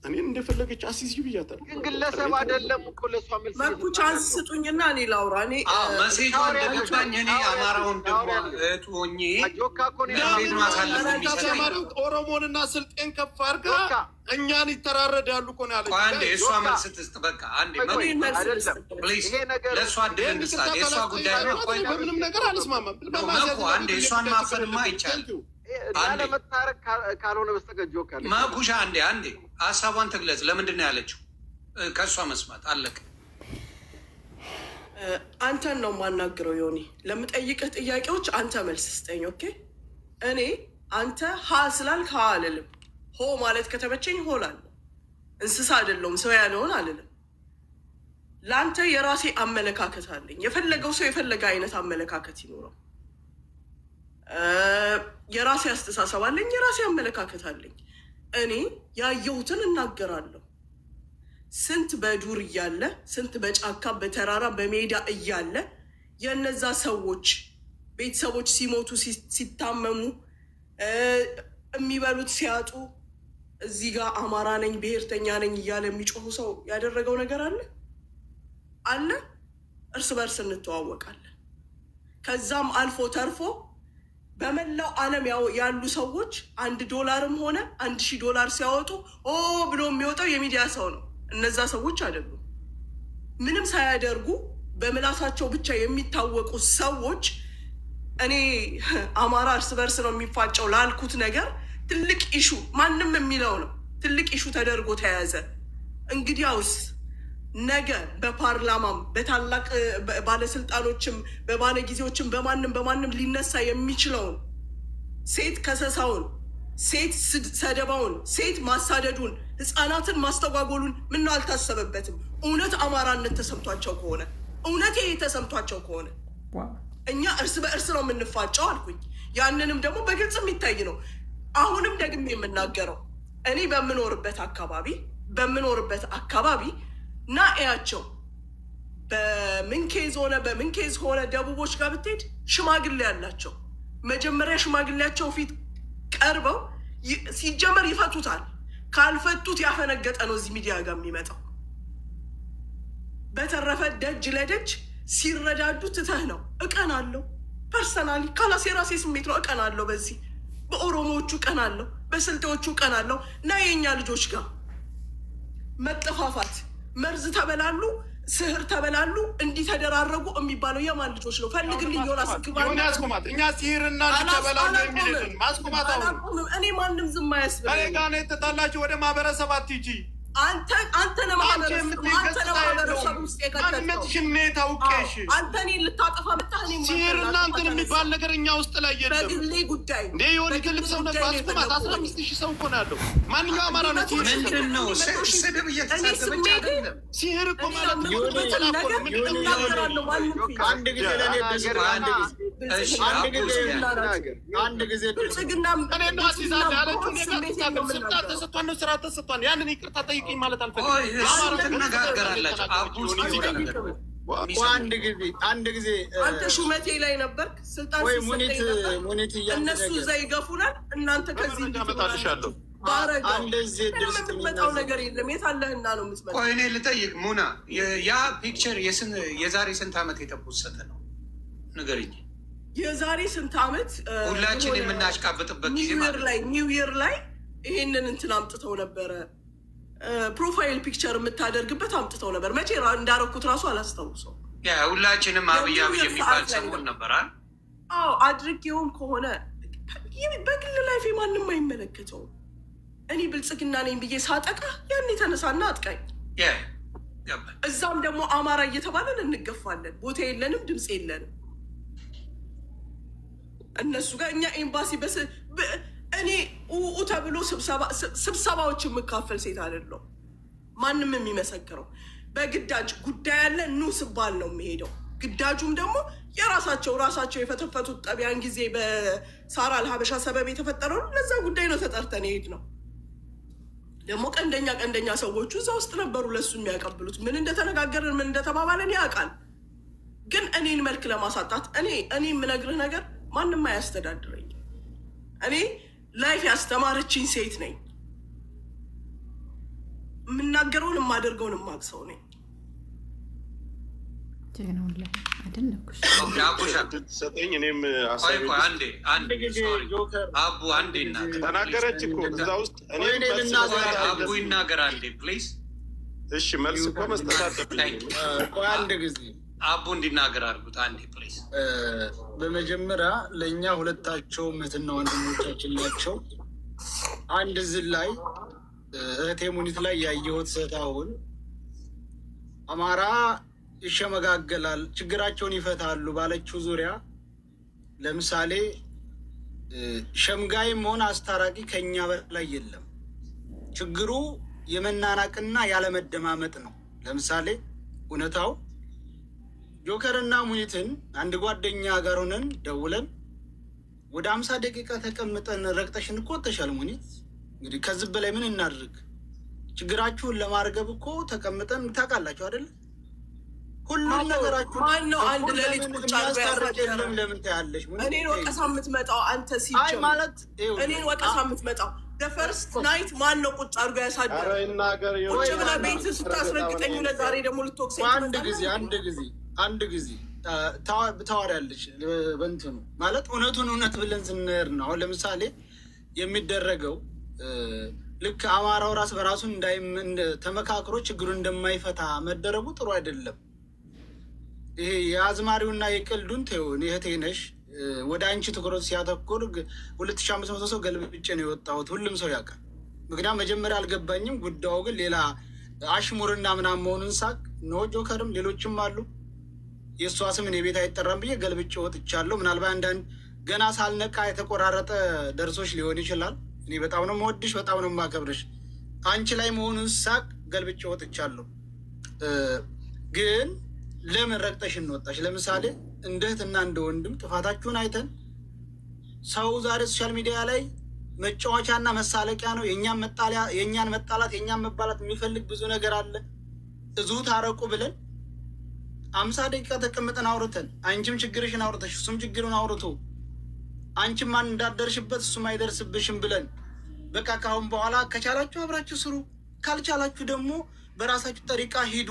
እኔ እንደፈለገች አሲዝ ብያታለሁ። ግን ግለሰብ አይደለም እኮ ለእሷ መልስ መኩ ቻንስ ስጡኝና እኔ ላውራ። እኔ መሴጇ እንደገባኝ እኔ አማራውን ደግሞ እህቱ ሆኜ ኦሮሞንና ስልጤን ከፍ አድርጋ እኛን ይተራረዳሉ እኮ ነው ያለች። አንዴ እሷ መልስ ስትስጥ በቃ አንዴ ለእሷ ድል እንስጣት። የእሷ ጉዳይ ነው። በምንም ነገር አልስማማም። አንዴ እሷን ማፈንማ አይቻልም። ለመታረቅ ካልሆነ በስተቀር ጆካ ማኩሻ አንዴ ሀሳቧን ትግለጽ። ለምንድን ነው ያለችው? ከእሷ መስማት አለቅ። አንተን ነው የማናግረው ዮኒ። ለምጠይቅህ ጥያቄዎች አንተ መልስ ስጠኝ። ኦኬ? እኔ አንተ ሀ ስላልክ ሀ አልልም። ሆ ማለት ከተመቸኝ ሆ እላለሁ። እንስሳ አይደለሁም፣ ሰው ያለውን አልልም። ለአንተ የራሴ አመለካከት አለኝ። የፈለገው ሰው የፈለገ አይነት አመለካከት ይኖረው። የራሴ አስተሳሰብ አለኝ፣ የራሴ አመለካከት አለኝ። እኔ ያየሁትን እናገራለሁ። ስንት በዱር እያለ ስንት በጫካ በተራራ በሜዳ እያለ የእነዛ ሰዎች ቤተሰቦች ሲሞቱ ሲታመሙ የሚበሉት ሲያጡ እዚህ ጋር አማራ ነኝ ብሔርተኛ ነኝ እያለ የሚጮሁ ሰው ያደረገው ነገር አለ። እርስ በርስ እንተዋወቃለን። ከዛም አልፎ ተርፎ በመላው ዓለም ያሉ ሰዎች $1 ሆነ $1000 ሲያወጡ ብሎ የሚወጣው የሚዲያ ሰው ነው። እነዛ ሰዎች አይደሉም። ምንም ሳያደርጉ በምላሳቸው ብቻ የሚታወቁ ሰዎች እኔ አማራ እርስ በርስ ነው የሚፋጨው ላልኩት ነገር ትልቅ ኢሹ ማንም የሚለው ነው ትልቅ ኢሹ ተደርጎ ተያዘ። እንግዲያውስ ነገ በፓርላማም በታላቅ ባለስልጣኖችም በባለጊዜዎችም በማንም ሊነሳ የሚችለውን ሴት ከሰሳውን፣ ሴት ሰደባውን፣ ሴት ማሳደዱን፣ ህፃናትን ማስተጓጎሉን ምነው አልታሰበበትም? እውነት አማራነት ተሰምቷቸው ከሆነ እውነት ይሄ ተሰምቷቸው ከሆነ እኛ እርስ በእርስ ነው የምንፋጨው አልኩኝ። ያንንም ደግሞ በግልጽ የሚታይ ነው። አሁንም ደግሜ የምናገረው እኔ በምኖርበት አካባቢ እና እያቸው በምን ኬዝ ሆነ ደቡቦች ጋር ብትሄድ ሽማግሌ ያላቸው መጀመሪያ ሽማግሌያቸው ፊት ቀርበው ሲጀመር ይፈቱታል። ካልፈቱት ያፈነገጠ ነው እዚህ ሚዲያ ጋር የሚመጣው። በተረፈ ደጅ ለደጅ ሲረዳዱ ትተህ ነው። እቀን አለው ፐርሰናሊ ካላስ የራሴ ስሜት ነው። እቀን አለው በዚህ በኦሮሞዎቹ ቀን አለው፣ በስልጤዎቹ ቀን አለው እና የእኛ ልጆች ጋር መጠፋፋት፣ መርዝ ተበላሉ፣ ስህር ተበላሉ፣ እንዲህ ተደራረጉ የሚባለው የማን ልጆች ነው? ፈልግልኝ ዮናስ ግባና ያስቆማት። እኛ ሲህርና ተበላሉ የሚሉትን ማስቆማት። አሁን እኔ ማንም ዝም አያስብለኝ። እኔ ጋር ነው የተጣላችሁ። ወደ ማህበረሰብ አትሂጂ። አንተ ለማህበረሰብ ውስጥ የከተትሽን ታውቂሽ። አንተ እኔን ልታጠፋ መጣህ። ሲህር እናንተን የሚባል ነገር እኛ ውስጥ ላይ የለም። በግሌ ጉዳይ እንደ የሆነ ትልቅ ሰው ነበር። አስቆማት። 15,000 ሰው እኮ ነው ያለው። ማንኛውም አማራ ነው። ምንድን ነው ስድብ እየተሳደበች አይደለም። ሲህር እኮ ማለት ነው። አንድ ጊዜ ለኔ አንድ ጊዜ ብልጽግና ስልጣን ተሰጥቷን ነው፣ ስራ ተሰጥቷን። ያንን ይቅርታ ጠይቅኝ ማለት አልፈልግም። አንድ ጊዜ አንተ ሹመቴ ላይ ነበርክ፣ ስልጣን ሙኒት እነሱ እዛ ይገፉናል፣ እናንተ ከዚህ ታመጣልሻለሁ። የምትመጣው ነገር የለም። የት አለህና ነው የምትመጣው? ቆይ እኔ ልጠይቅ ሙና፣ ያ ፒክቸር የዛሬ ስንት ዓመት የተፖሰተ ነው? ንገርኝ። የዛሬ ስንት ዓመት? ሁላችን የምናሽቃበጥበት ጊዜ ኒው ይር ላይ ይሄንን እንትን አምጥተው ነበረ። ፕሮፋይል ፒክቸር የምታደርግበት አምጥተው ነበር። መቼ እንዳረኩት ራሱ አላስታውሰው። ሁላችንም አብይ የሚባል ሰሞን ነበራል። አዎ አድርጌውም ከሆነ በግል ላይፌ ማንም አይመለከተውም። እኔ ብልጽግና ነኝ ብዬ ሳጠቃ ያን የተነሳና አጥቃኝ። እዛም ደግሞ አማራ እየተባለን እንገፋለን። ቦታ የለንም፣ ድምፅ የለንም። እነሱ ጋር እኛ ኤምባሲ እኔ ተብሎ ስብሰባዎች የምካፈል ሴት አይደለሁ። ማንም የሚመሰክረው በግዳጅ ጉዳይ ያለ ኑ ስባል ነው የሚሄደው። ግዳጁም ደግሞ ራሳቸው የፈተፈቱት ጠቢያን ጊዜ በሳራ አልሀበሻ ሰበብ የተፈጠረው ለዛ ጉዳይ ነው ተጠርተን ሄድ ነው። ደግሞ ቀንደኛ ሰዎቹ እዛ ውስጥ ነበሩ ለሱ የሚያቀብሉት። ምን እንደተነጋገርን ምን እንደተባባለን ያውቃል። ግን እኔን መልክ ለማሳጣት እኔ የምነግርህ ነገር ማንም አያስተዳድረኝ። እኔ ላይፍ ያስተማረችኝ ሴት ነኝ። የምናገረውን የማደርገውን የማቅሰው ነኝ። ተናገረች እኮ እዛ ውስጥ አቡ ይናገር አንዴ ፕሊዝ። እሺ መልስ እኮ መስጠት አለብኝ። አንድ ጊዜ አቡ እንዲናገር አድርጉት አንዴ ፕሊዝ። በመጀመሪያ ለእኛ ሁለታቸው እህትና ወንድሞቻችን ናቸው። አንድ ዝን ላይ እህቴ ሙኒት ላይ ያየሁት ስህተት አማራ ይሸመጋገላል፣ ችግራቸውን ይፈታሉ ባለችው ዙሪያ ለምሳሌ ሸምጋይም ሆነ አስታራቂ ከኛ በላይ የለም። ችግሩ የመናናቅና ያለመደማመጥ ነው። ለምሳሌ እውነታው ጆከርና ሙኒትን አንድ ጓደኛ ጋር ሆነን ደውለን ወደ 50 ደቂቃ ተቀምጠን ረግጠሽን እኮ ተሻል ሙኒት፣ እንግዲህ ከዚህ በላይ ምን እናድርግ? ችግራችሁን ለማርገብ እኮ ተቀምጠን ታውቃላችሁ አይደል? ሁሉም ነገራችሁ ማነው አንድ ሌሊት ቁጭ ለምን ታያለሽ? እኔን ወቀሳ የምትመጣው አንተ ሲጀምር ማለት እኔን ወቀሳ የምትመጣው ፈርስት ናይት ማን ነው ቁጭ አድርጎ ያሳደረ? ቁጭ ብለህ ቤት ስታስረግጠኝ ለዛሬ ደግሞ ልትወቅሰኝ? አንድ ጊዜ ታወሪያለሽ በእንትኑ ማለት እውነት ብለን ስንሄድ ነው። አሁን ለምሳሌ የሚደረገው ልክ አማራው ራስ በራሱን ተመካክሮ ችግሩን እንደማይፈታ መደረጉ ጥሩ አይደለም። ይሄ የአዝማሪውና የቀልዱን ተይውን። እህቴ ነሽ ወደ አንቺ ትኩረት ሲያተኩር 2500 ሰው ገልብጬ ነው የወጣሁት። ሁሉም ሰው ያውቃል። ምክንያቱም መጀመሪያ አልገባኝም ጉዳዩ ግን ሌላ አሽሙርና ምናምን መሆኑን ሳቅ ነው። ጆከርም ሌሎችም አሉ የእሷ ስም እኔ ቤት አይጠራም ብዬ ገልብጬ ወጥቻለሁ። ምናልባት አንዳንድ ገና ሳልነቃ የተቆራረጠ ደርሶች ሊሆን ይችላል። እኔ በጣም ነው የምወድሽ፣ በጣም ነው የማከብርሽ። አንቺ ላይ መሆኑን ሳቅ ገልብጬ ወጥቻለሁ። ግን ለምን ረግጠሽ እንወጣሽ? ለምሳሌ እንደ እህትና እንደ ወንድም ጥፋታችሁን አይተን ሰው ዛሬ ሶሻል ሚዲያ ላይ መጫወቻና መሳለቂያ ነው። የእኛን መጣላት የእኛን መባላት የሚፈልግ ብዙ ነገር አለ። እዚሁ ታረቁ ብለን 50 ደቂቃ ተቀምጠን አውርተን አንቺም ችግርሽን አውርተሽ እሱም ችግሩን አውርቶ አንቺም ማን እንዳደርሽበት እሱም አይደርስብሽም ብለን በቃ ካሁን በኋላ ከቻላችሁ አብራችሁ ስሩ፣ ካልቻላችሁ ደግሞ በራሳችሁ ጠሪቃ ሂዱ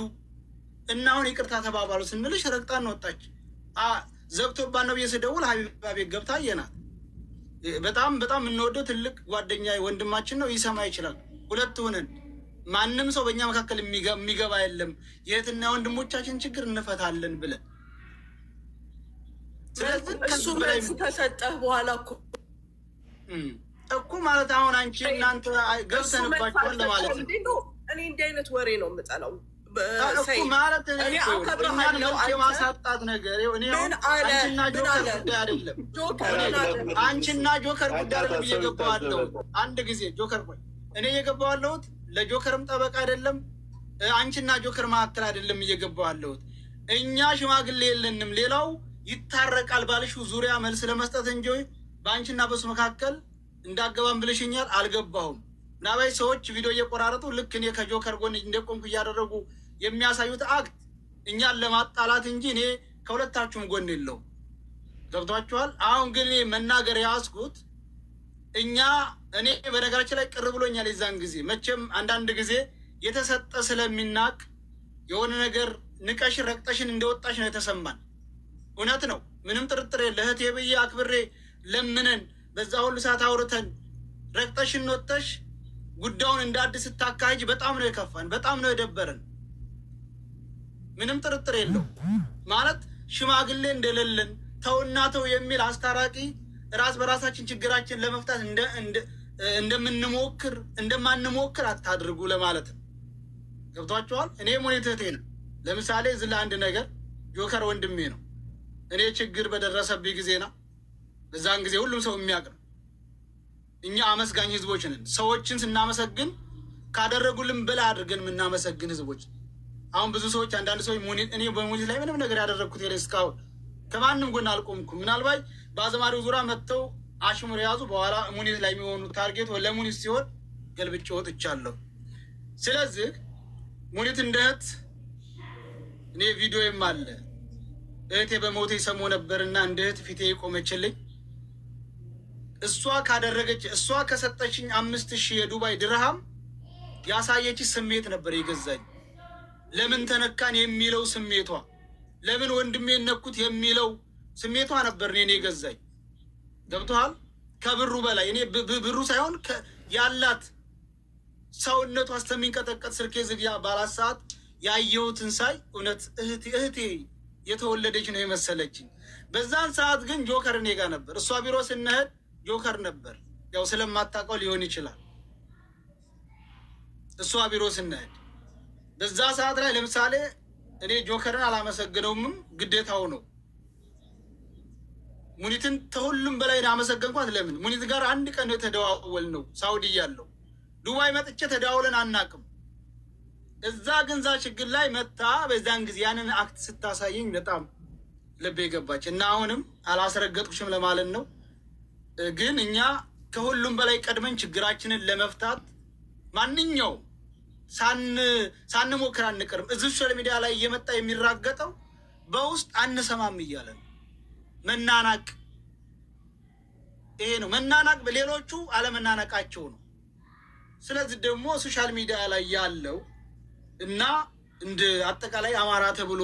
እና አሁን ይቅርታ ተባባሉ ስንልሽ ረግጣን ወጣች። ዘግቶባን ነው ብዬ ስደውል ሀቢባ ቤት ገብታ አየናት። በጣም የምንወደው ትልቅ ጓደኛ ወንድማችን ነው፣ ይሰማ ይችላል። ሁለት ሆነን ማንም ሰው በእኛ መካከል የሚገባ የለም፣ የእህትና ወንድሞቻችን ችግር እንፈታለን ብለን እሱ መልስ ከሰጠህ በኋላ እኮ ማለት አሁን አንቺ እናንተ ገብተንባቸዋል ለማለት ነው። እኔ እንዲህ አይነት ወሬ ነው የምጠላው ማለት የማሳጣት ነገር አንቺና ጆከር ጉዳይ አይደለም። አንቺና ጆከር ጉዳይ አይደለም እየገባዋለሁ። አንድ ጊዜ ጆከር ቆይ እኔ እየገባዋለሁት ለጆከርም ጠበቃ አይደለም፣ አንቺና ጆከር መካከል አይደለም እየገባዋለሁት። እኛ ሽማግሌ የለንም፣ ሌላው ይታረቃል ባልሽው ዙሪያ መልስ ለመስጠት እንጂ በአንቺና በሱ መካከል እንዳገባም ብልሽኛል። አልገባሁም። ናባይ ሰዎች ቪዲዮ እየቆራረጡ ልክ እኔ ከጆከር ጎን እንደቆምኩ እያደረጉ የሚያሳዩት አክት እኛን ለማጣላት እንጂ እኔ ከሁለታችሁም ጎን የለው። ገብቷችኋል? አሁን ግን እኔ መናገር ያስኩት እኔ በነገራችን ላይ ቅር ብሎኛል። የዛን ጊዜ መቼም አንዳንድ ጊዜ የተሰጠ ስለሚናቅ የሆነ ነገር ንቀሽን ረግጠሽን እንደወጣሽ ነው የተሰማን። እውነት ነው፣ ምንም ጥርጥር የለ። እህቴ ብዬ አክብሬ ለምነን በዛ ሁሉ ሰዓት አውርተን ረግጠሽን ወጥተሽ ጉዳዩን እንደ አዲስ ስታካሂጅ በጣም ነው የከፋን፣ በጣም ነው የደበረን። ምንም ጥርጥር የለው። ማለት ሽማግሌ እንደሌለን ተውና ተው የሚል አስታራቂ ራስ በራሳችን ችግራችን ለመፍታት እንደማንሞክር አታድርጉ ለማለት ነው። ገብቷችኋል? እኔ ሙኒትቴ ነው። ለምሳሌ እዚህ ለአንድ ነገር ጆከር ወንድሜ ነው። እኔ ችግር በደረሰብኝ ጊዜና በዛን ጊዜ ሁሉም ሰው የሚያውቅ ነው። እኛ አመስጋኝ ህዝቦች ነን። ሰዎችን ስናመሰግን ካደረጉልን በላይ አድርገን የምናመሰግን ህዝቦች። አሁን ብዙ ሰዎች አንዳንድ ሰዎች እኔ በሙኒት ላይ ምንም ነገር ያደረግኩት የለ እስካሁን ከማንም ጎን አልቆምኩም። ምናልባት በአዝማሪው ዙሪያ መጥተው አሽሙር የያዙ በኋላ ሙኒት ላይ የሚሆኑ ታርጌት ለሙኒት ሲሆን ገልብጬ ወጥቻለሁ። ስለዚህ ሙኒት እንደ እህት እኔ ቪዲዮም አለ እህቴ በሞቴ ሰሞ ነበርና እንደ እህት ፊቴ የቆመችልኝ እሷ ከሰጠችኝ 5000 የዱባይ ድርሃም ያሳየች ስሜት ነበር የገዛኝ። ለምን ተነካን የሚለው ስሜቷ፣ ለምን ወንድሜ ነኩት የሚለው ስሜቷ ነበር እኔ የገዛኝ። ገብቶሃል? ከብሩ በላይ እኔ ብሩ ሳይሆን ያላት ሰውነቷ እስከሚንቀጠቀጥ ስልኬ ዝግያ ባላት ሰዓት ያየሁትን ሳይ እውነት እህቴ የተወለደች ነው የመሰለችኝ። በዛን ሰዓት ግን ጆከር እኔ ጋር ነበር። እሷ ቢሮ ስንሄድ ጆከር ነበር። ያው ስለማታውቀው ሊሆን ይችላል። እሷ ቢሮ ስንሄድ በዛ ሰዓት ላይ ለምሳሌ እኔ ጆከርን አላመሰግነውምም፣ ግዴታው ነው። ሙኒትን ከሁሉም በላይ አመሰገንኳት። ለምን ሙኒት ጋር አንድ ቀን የተደዋወል ነው ሳውዲ እያለሁ። ዱባይ መጥቼ ተደዋውለን አናቅም። እዛ ግንዛ ችግር ላይ መታ በዛን ጊዜ ያንን አክት ስታሳየኝ በጣም ልቤ ገባች እና አሁንም አላስረገጥኩሽም ለማለት ነው። ግን እኛ ከሁሉም በላይ ቀድመን ችግራችንን ለመፍታት ማንኛውም ሳንሞክር አንቀርም። እዚህ ሶሻል ሚዲያ ላይ እየመጣ የሚራገጠው በውስጥ አንሰማም እያለ ነው። መናናቅ ይሄ ነው መናናቅ። በሌሎቹ አለመናናቃቸው ነው። ስለዚህ ደግሞ ሶሻል ሚዲያ ላይ ያለው እና እንደ አጠቃላይ አማራ ተብሎ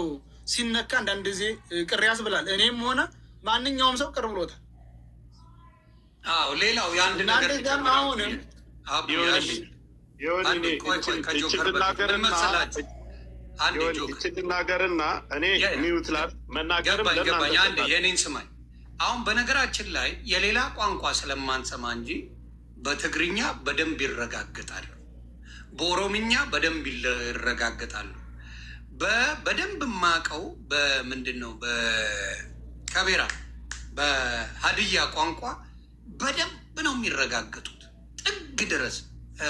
ሲነካ አንዳንድ ጊዜ ቅር ያስብላል። እኔም ሆነ ማንኛውም ሰው ቅር ብሎታል። አዎ ሌላው የአንድ ነገር ይሆን ልናገርና እኔ ሚዩት ላል መናገርም የኔን ስማኝ። አሁን በነገራችን ላይ የሌላ ቋንቋ ስለማንሰማ እንጂ በትግርኛ በደንብ ይረጋገጣሉ፣ በኦሮምኛ በደንብ ይረጋገጣሉ። በደንብ የማውቀው በምንድን ነው በከቤራ በሀድያ ቋንቋ በደንብ ነው የሚረጋገጡት ጥግ ድረስ።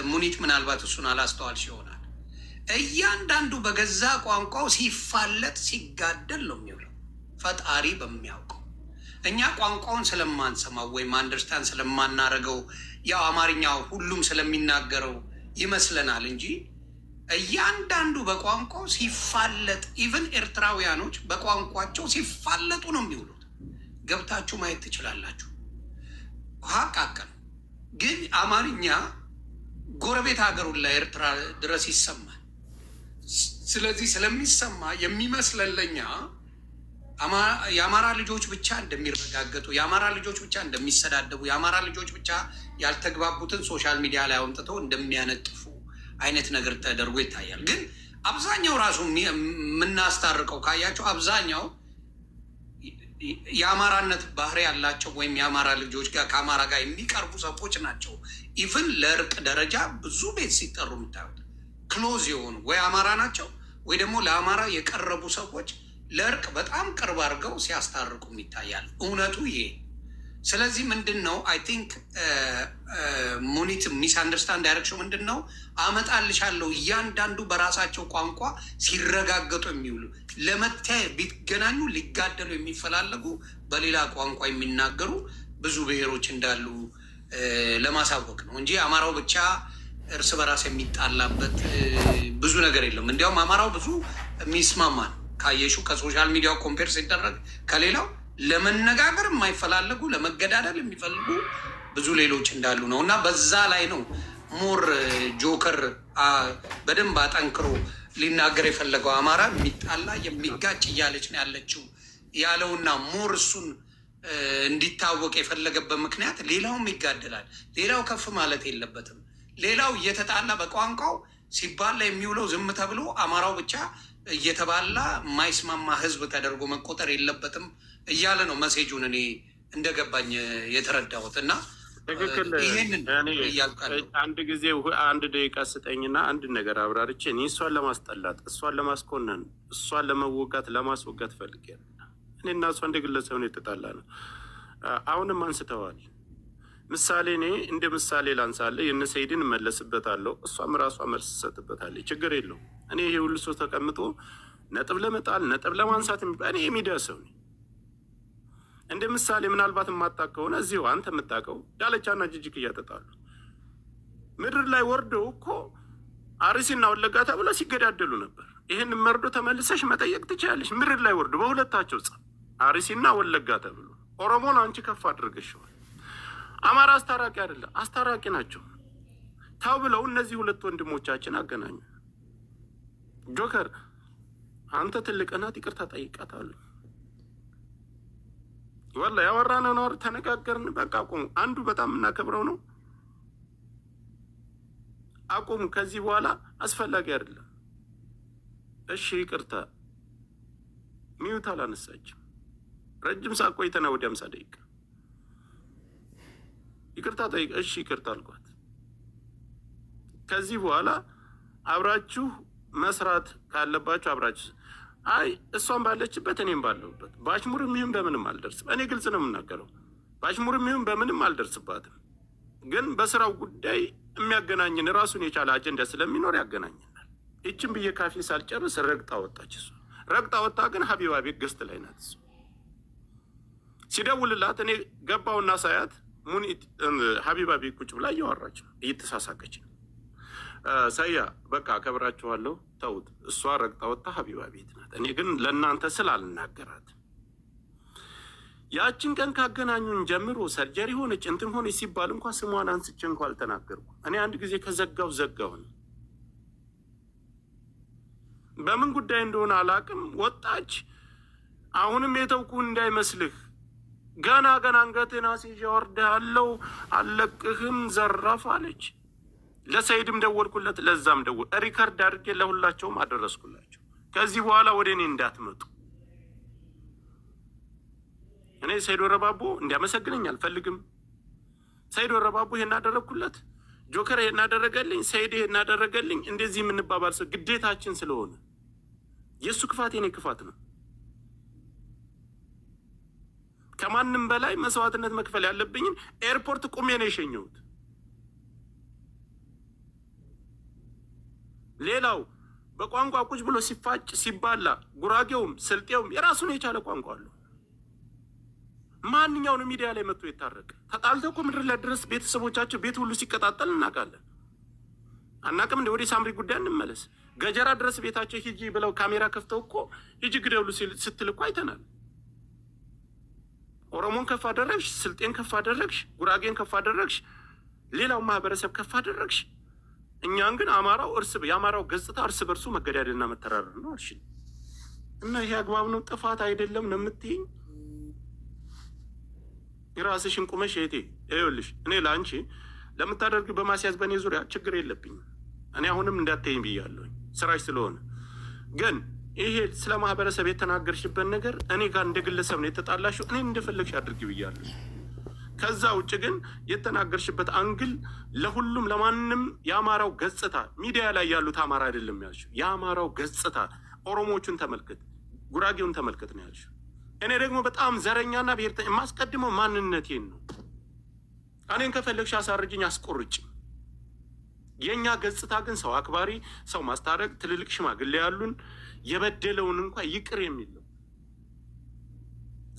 ሙኒት ምናልባት እሱን አላስተዋልሽ ይሆናል። እያንዳንዱ በገዛ ቋንቋው ሲፋለጥ ሲጋደል ነው የሚውለው፣ ፈጣሪ በሚያውቀው። እኛ ቋንቋውን ስለማንሰማው ወይም አንደርስታንድ ስለማናረገው ያው አማርኛ ሁሉም ስለሚናገረው ይመስለናል እንጂ እያንዳንዱ በቋንቋው ሲፋለጥ፣ ኢቨን ኤርትራውያኖች በቋንቋቸው ሲፋለጡ ነው የሚውሉት። ገብታችሁ ማየት ትችላላችሁ። ሀቃቅ ነው። ግን አማርኛ ጎረቤት ሀገሩን ላይ ኤርትራ ድረስ ይሰማል። ስለዚህ ስለሚሰማ የሚመስለን ለኛ የአማራ ልጆች ብቻ እንደሚረጋገጡ፣ የአማራ ልጆች ብቻ እንደሚሰዳደቡ፣ የአማራ ልጆች ብቻ ያልተግባቡትን ሶሻል ሚዲያ ላይ አውጥተው እንደሚያነጥፉ አይነት ነገር ተደርጎ ይታያል። ግን አብዛኛው ራሱ የምናስታርቀው ካያቸው አብዛኛው የአማራነት ባህሪ ያላቸው ወይም የአማራ ልጆች ጋር ከአማራ ጋር የሚቀርቡ ሰዎች ናቸው። ኢቭን ለእርቅ ደረጃ ብዙ ቤት ሲጠሩ የምታዩት ክሎዝ የሆኑ ወይ አማራ ናቸው ወይ ደግሞ ለአማራ የቀረቡ ሰዎች ለእርቅ በጣም ቅርብ አድርገው ሲያስታርቁም ይታያል። እውነቱ ይሄ። ስለዚህ ምንድን ነው አይ ቲንክ ሙኒት ሚስ አንደርስታንድ ዳይሬክሽን ምንድን ነው አመጣልሻለሁ። እያንዳንዱ በራሳቸው ቋንቋ ሲረጋገጡ የሚውሉ ለመተያየት ቢገናኙ ሊጋደሉ የሚፈላለጉ በሌላ ቋንቋ የሚናገሩ ብዙ ብሔሮች እንዳሉ ለማሳወቅ ነው እንጂ አማራው ብቻ እርስ በራስ የሚጣላበት ብዙ ነገር የለም። እንዲያውም አማራው ብዙ የሚስማማን ካየሹ ከሶሻል ሚዲያው ኮምፔር ሲደረግ ከሌላው ለመነጋገር የማይፈላለጉ ለመገዳደል የሚፈልጉ ብዙ ሌሎች እንዳሉ ነው። እና በዛ ላይ ነው ሞር ጆከር በደንብ አጠንክሮ ሊናገር የፈለገው አማራ የሚጣላ የሚጋጭ እያለች ነው ያለችው ያለውና ሞር እሱን እንዲታወቅ የፈለገበት ምክንያት ሌላውም ይጋደላል። ሌላው ከፍ ማለት የለበትም። ሌላው እየተጣላ በቋንቋው ሲባላ የሚውለው ዝም ተብሎ አማራው ብቻ እየተባላ የማይስማማ ህዝብ ተደርጎ መቆጠር የለበትም እያለ ነው መሴጁን እኔ እንደገባኝ የተረዳሁት። እና ትክክል። አንድ ጊዜ አንድ ደቂቃ ስጠኝና አንድ ነገር አብራርቼ እኔ እሷን ለማስጠላት፣ እሷን ለማስኮነን፣ እሷን ለመወጋት ለማስወጋት ፈልጌያለሁ። እኔ እና እሷ እንደ ግለሰብ ነው የተጣላ ነው። አሁንም አንስተዋል። ምሳሌ እኔ እንደ ምሳሌ ላንሳለ የነ ሰይድን እመለስበታለሁ፣ እሷም ራሷ መልስ ትሰጥበታለች። ችግር የለውም። እኔ ይሄ ሁሉ ሰው ተቀምጦ ነጥብ ለመጣል ነጥብ ለማንሳት እኔ የሚዲያ ሰው ነኝ። እንደ ምሳሌ ምናልባት የማታውቅ ከሆነ እዚሁ አንተ የምታውቀው ዳለቻና ጅጅግ እያጠጣሉ ምድር ላይ ወርደው እኮ አርሲና ወለጋ ተብሎ ሲገዳደሉ ነበር። ይህን መርዶ ተመልሰሽ መጠየቅ ትችላለሽ። ምድር ላይ ወርዶ በሁለታቸው ጸብ አርሲና ወለጋ ተብሎ ኦሮሞን አንቺ ከፍ አድርገሽዋል። አማራ አስታራቂ አይደለም፣ አስታራቂ ናቸው ታው ብለው እነዚህ ሁለት ወንድሞቻችን አገናኙ። ጆከር አንተ ትልቅ ናት፣ ይቅርታ ጠይቃታለሁ። ወላ ያወራነው ነው፣ ተነጋገርን፣ በቃ አቁሙ። አንዱ በጣም የምናከብረው ነው፣ አቁሙ። ከዚህ በኋላ አስፈላጊ አይደለም። እሺ ይቅርታ። ሚዩት አላነሳችም። ረጅም ሰዓት ቆይተና ወደ 50 ደቂቃ ይቅርታ ጠይቅ። እሺ ይቅርታ አልኳት። ከዚህ በኋላ አብራችሁ መስራት ካለባችሁ አብራችሁ። አይ እሷን ባለችበት እኔም ባለሁበት በአሽሙርም ይሁን በምንም አልደርስም። እኔ ግልጽ ነው የምናገረው። በአሽሙርም ይሁን በምንም አልደርስባትም። ግን በስራው ጉዳይ የሚያገናኝን ራሱን የቻለ አጀንዳ ስለሚኖር ያገናኘናል። ይችን ብዬ ካፌ ሳልጨርስ ረግጣ ወጣች። እሷ ረግጣ ወጣ። ግን ሀቢባ ቤት ገስት ላይ ናት። እሱ ሲደውልላት እኔ ገባውና ሳያት ሙኒት ሀቢባ ቤት ቁጭ ብላ እያወራች ነው፣ እየተሳሳቀች ነው። ሰያ በቃ አከብራችኋለሁ፣ ተውት። እሷ ረግጣ ወጣ ሀቢባ ቤት ናት። እኔ ግን ለእናንተ ስል አልናገራት። ያችን ቀን ካገናኙን ጀምሮ ሰርጀሪ ሆነች እንትን ሆነች ሲባል እንኳ ስሟን አንስቼ እንኳ አልተናገርኩ። እኔ አንድ ጊዜ ከዘጋው ነው። በምን ጉዳይ እንደሆነ አላቅም። ወጣች። አሁንም የተውኩ እንዳይመስልህ ገና አንገትህን አስይዤ አወርድሃለሁ አልለቅህም ዘራፍ አለች። ለሰይድም ደወልኩለት፣ ለዛም ሪከርድ አድርጌ ለሁላቸውም አደረስኩላቸው። ከዚህ በኋላ ወደ እኔ እንዳትመጡ። እኔ ሰይድ ወረባቦ እንዲያመሰግነኝ አልፈልግም። ሰይድ ወረባቦ ይሄን አደረግኩለት፣ ጆከር ይሄን አደረገልኝ፣ ሰይድ ይሄን አደረገልኝ፣ እንደዚህ የምንባባል ሰው ግዴታችን ስለሆነ የእሱ ክፋት የኔ ክፋት ነው። ከማንም በላይ መስዋዕትነት መክፈል ያለብኝን ኤርፖርት ቁሜ ነው የሸኘሁት። ሌላው በቋንቋ ቁጭ ብሎ ሲፋጭ ሲባላ፣ ጉራጌውም ስልጤውም የራሱን የቻለ ቋንቋ አለው። ማንኛውንም ሚዲያ ላይ መጥቶ የታረቀ ተጣልተው እኮ ምድር ላይ ድረስ ቤተሰቦቻቸው ቤት ሁሉ ሲቀጣጠል እናውቃለን። አናውቅም? እንደ ወደ ሳምሪ ጉዳይ እንመለስ። ገጀራ ድረስ ቤታቸው ሂጂ ብለው ካሜራ ከፍተው እኮ ሂጂ ግደሉ ስትል እኮ አይተናል። ኦሮሞን ከፍ አደረግሽ፣ ስልጤን ከፍ አደረግሽ፣ ጉራጌን ከፍ አደረግሽ፣ ሌላው ማህበረሰብ ከፍ አደረግሽ። እኛን ግን የአማራው ገጽታ እርስ በርሱ መገዳደልና መተራረር ነው አልሽ እና ይሄ አግባብ ነው? ጥፋት አይደለም ነው የምትይኝ? የራስሽን ቁመሽ እህቴ፣ ይኸውልሽ እኔ ለአንቺ ለምታደርግ በማስያዝ በእኔ ዙሪያ ችግር የለብኝም። እኔ አሁንም እንዳትይኝ ብያለሁኝ ስራሽ ስለሆነ። ግን ይሄ ስለ ማህበረሰብ የተናገርሽበት ነገር እኔ ጋር እንደ ግለሰብ ነው የተጣላሽው። እኔ እንደፈለግሽ አድርጊ ብያለሁ። ከዛ ውጭ ግን የተናገርሽበት አንግል ለሁሉም ለማንም የአማራው ገጽታ ሚዲያ ላይ ያሉት አማራ አይደለም ያልሽው፣ የአማራው ገጽታ ኦሮሞዎቹን ተመልከት፣ ጉራጌውን ተመልከት ነው ያልሽው። እኔ ደግሞ በጣም ዘረኛና ብሔርተኛ የማስቀድመው ማንነቴን ነው። እኔን ከፈለግሽ አሳርጅኝ፣ አስቆርጭ። የእኛ ገጽታ ግን ሰው አክባሪ፣ ሰው ማስታረቅ፣ ትልልቅ ሽማግሌ ያሉን የበደለውን እንኳ ይቅር የሚል ነው።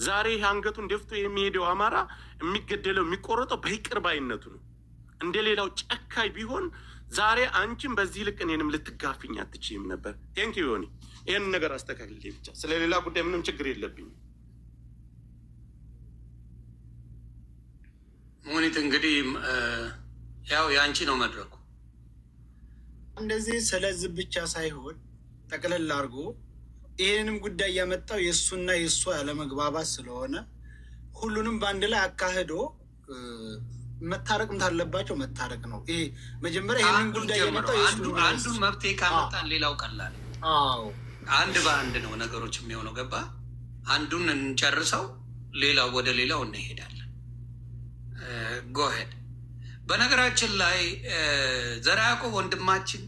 ዛሬ አንገቱን ደፍቶ የሚሄደው አማራ የሚገደለው የሚቆረጠው በይቅር ባይነቱ ነው። እንደ ሌላው ጨካኝ ቢሆን ዛሬ አንቺም በዚህ ልክ እኔንም ልትጋፍኝ አትችይም ነበር። ቴንክ ዩ ዮኒ፣ ይህን ነገር አስተካክል ብቻ። ስለ ሌላ ጉዳይ ምንም ችግር የለብኝም። ሙኒት እንግዲህ ያው የአንቺ ነው መድረኩ። እንደዚህ ስለዚህ ብቻ ሳይሆን ጠቅለል አድርጎ ይህንም ጉዳይ ያመጣው የእሱና የእሷ ያለመግባባት ስለሆነ ሁሉንም በአንድ ላይ አካሂዶ መታረቅም ታለባቸው መታረቅ ነው። ይሄ መጀመሪያ ይህንን ጉዳይ ያመጣው አንዱን መብቴ ካመጣን ሌላው ቀላል። አዎ አንድ በአንድ ነው ነገሮች የሚሆነው። ገባ? አንዱን እንጨርሰው፣ ሌላው ወደ ሌላው እንሄዳለን። ጎሄድ። በነገራችን ላይ ዘርዓ ያዕቆብ ወንድማችን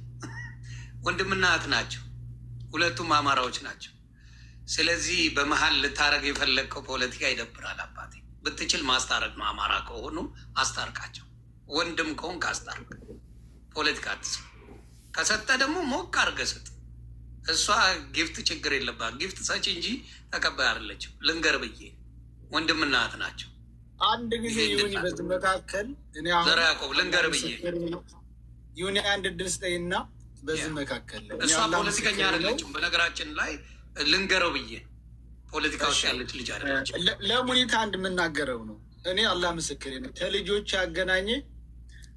ወንድምና እህት ናቸው። ሁለቱም አማራዎች ናቸው። ስለዚህ በመሀል ልታረግ የፈለግከው ፖለቲካ ይደብራል አባቴ። ብትችል ማስታረቅ ነው። አማራ ከሆኑ አስታርቃቸው። ወንድም ከሆንክ አስታርቅ። ፖለቲካ አትስራ። ከሰጠ ደግሞ ሞቅ አድርገህ ስጥ። እሷ ጊፍት ችግር የለባት። ጊፍት ሰጪ እንጂ ተቀባይ አይደለችም። ልንገር ብዬ ወንድምና እህት ናቸው። አንድ ጊዜ ይሁን በዚህ መካከል ዘርዓ ያዕቆብ ልንገር ብዬ ይሁን አንድ እድል ስጠኝና በዚህ መካከል እሷ ፖለቲከኛ አይደለችም። በነገራችን ላይ ልንገረው ብዬ ፖለቲካ ውስጥ ያለች ልጅ አይደለችም። ለሙኒት አንድ የምናገረው ነው። እኔ አላህ ምስክሬ ነው። ከልጆች ያገናኘ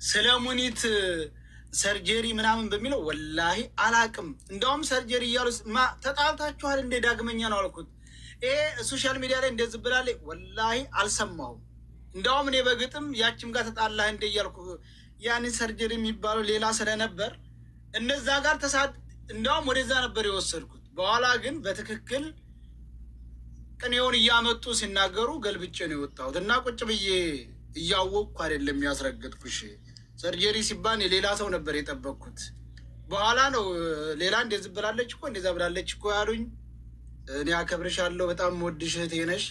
ስለ ሙኒት ሰርጀሪ ምናምን በሚለው ወላሂ አላቅም። እንደውም ሰርጀሪ እያሉ ተጣልታችኋል እንደ ዳግመኛ ነው አልኩት። ይሄ ሶሻል ሚዲያ ላይ እንደዚህ ብላለች። ወላሂ አልሰማሁም። እንደውም እኔ በግጥም ያችም ጋር ተጣላህ እንደ እያልኩ ያንን ሰርጀሪ የሚባለው ሌላ ስለነበር እነዛ ጋር እንደውም ወደዛ ነበር የወሰድኩት። በኋላ ግን በትክክል ቅኔውን እያመጡ ሲናገሩ ገልብጬ ነው የወጣሁት እና ቁጭ ብዬ እያወቅኩ አይደለም ያስረገጥኩሽ። ሰርጀሪ ሲባል የሌላ ሰው ነበር የጠበቅኩት። በኋላ ነው ሌላ እንደዚህ ብላለች እኮ እንደዛ ብላለች እኮ ያሉኝ። እኔ አከብርሻለሁ፣ በጣም ወድሽ እህቴ ነሽ፣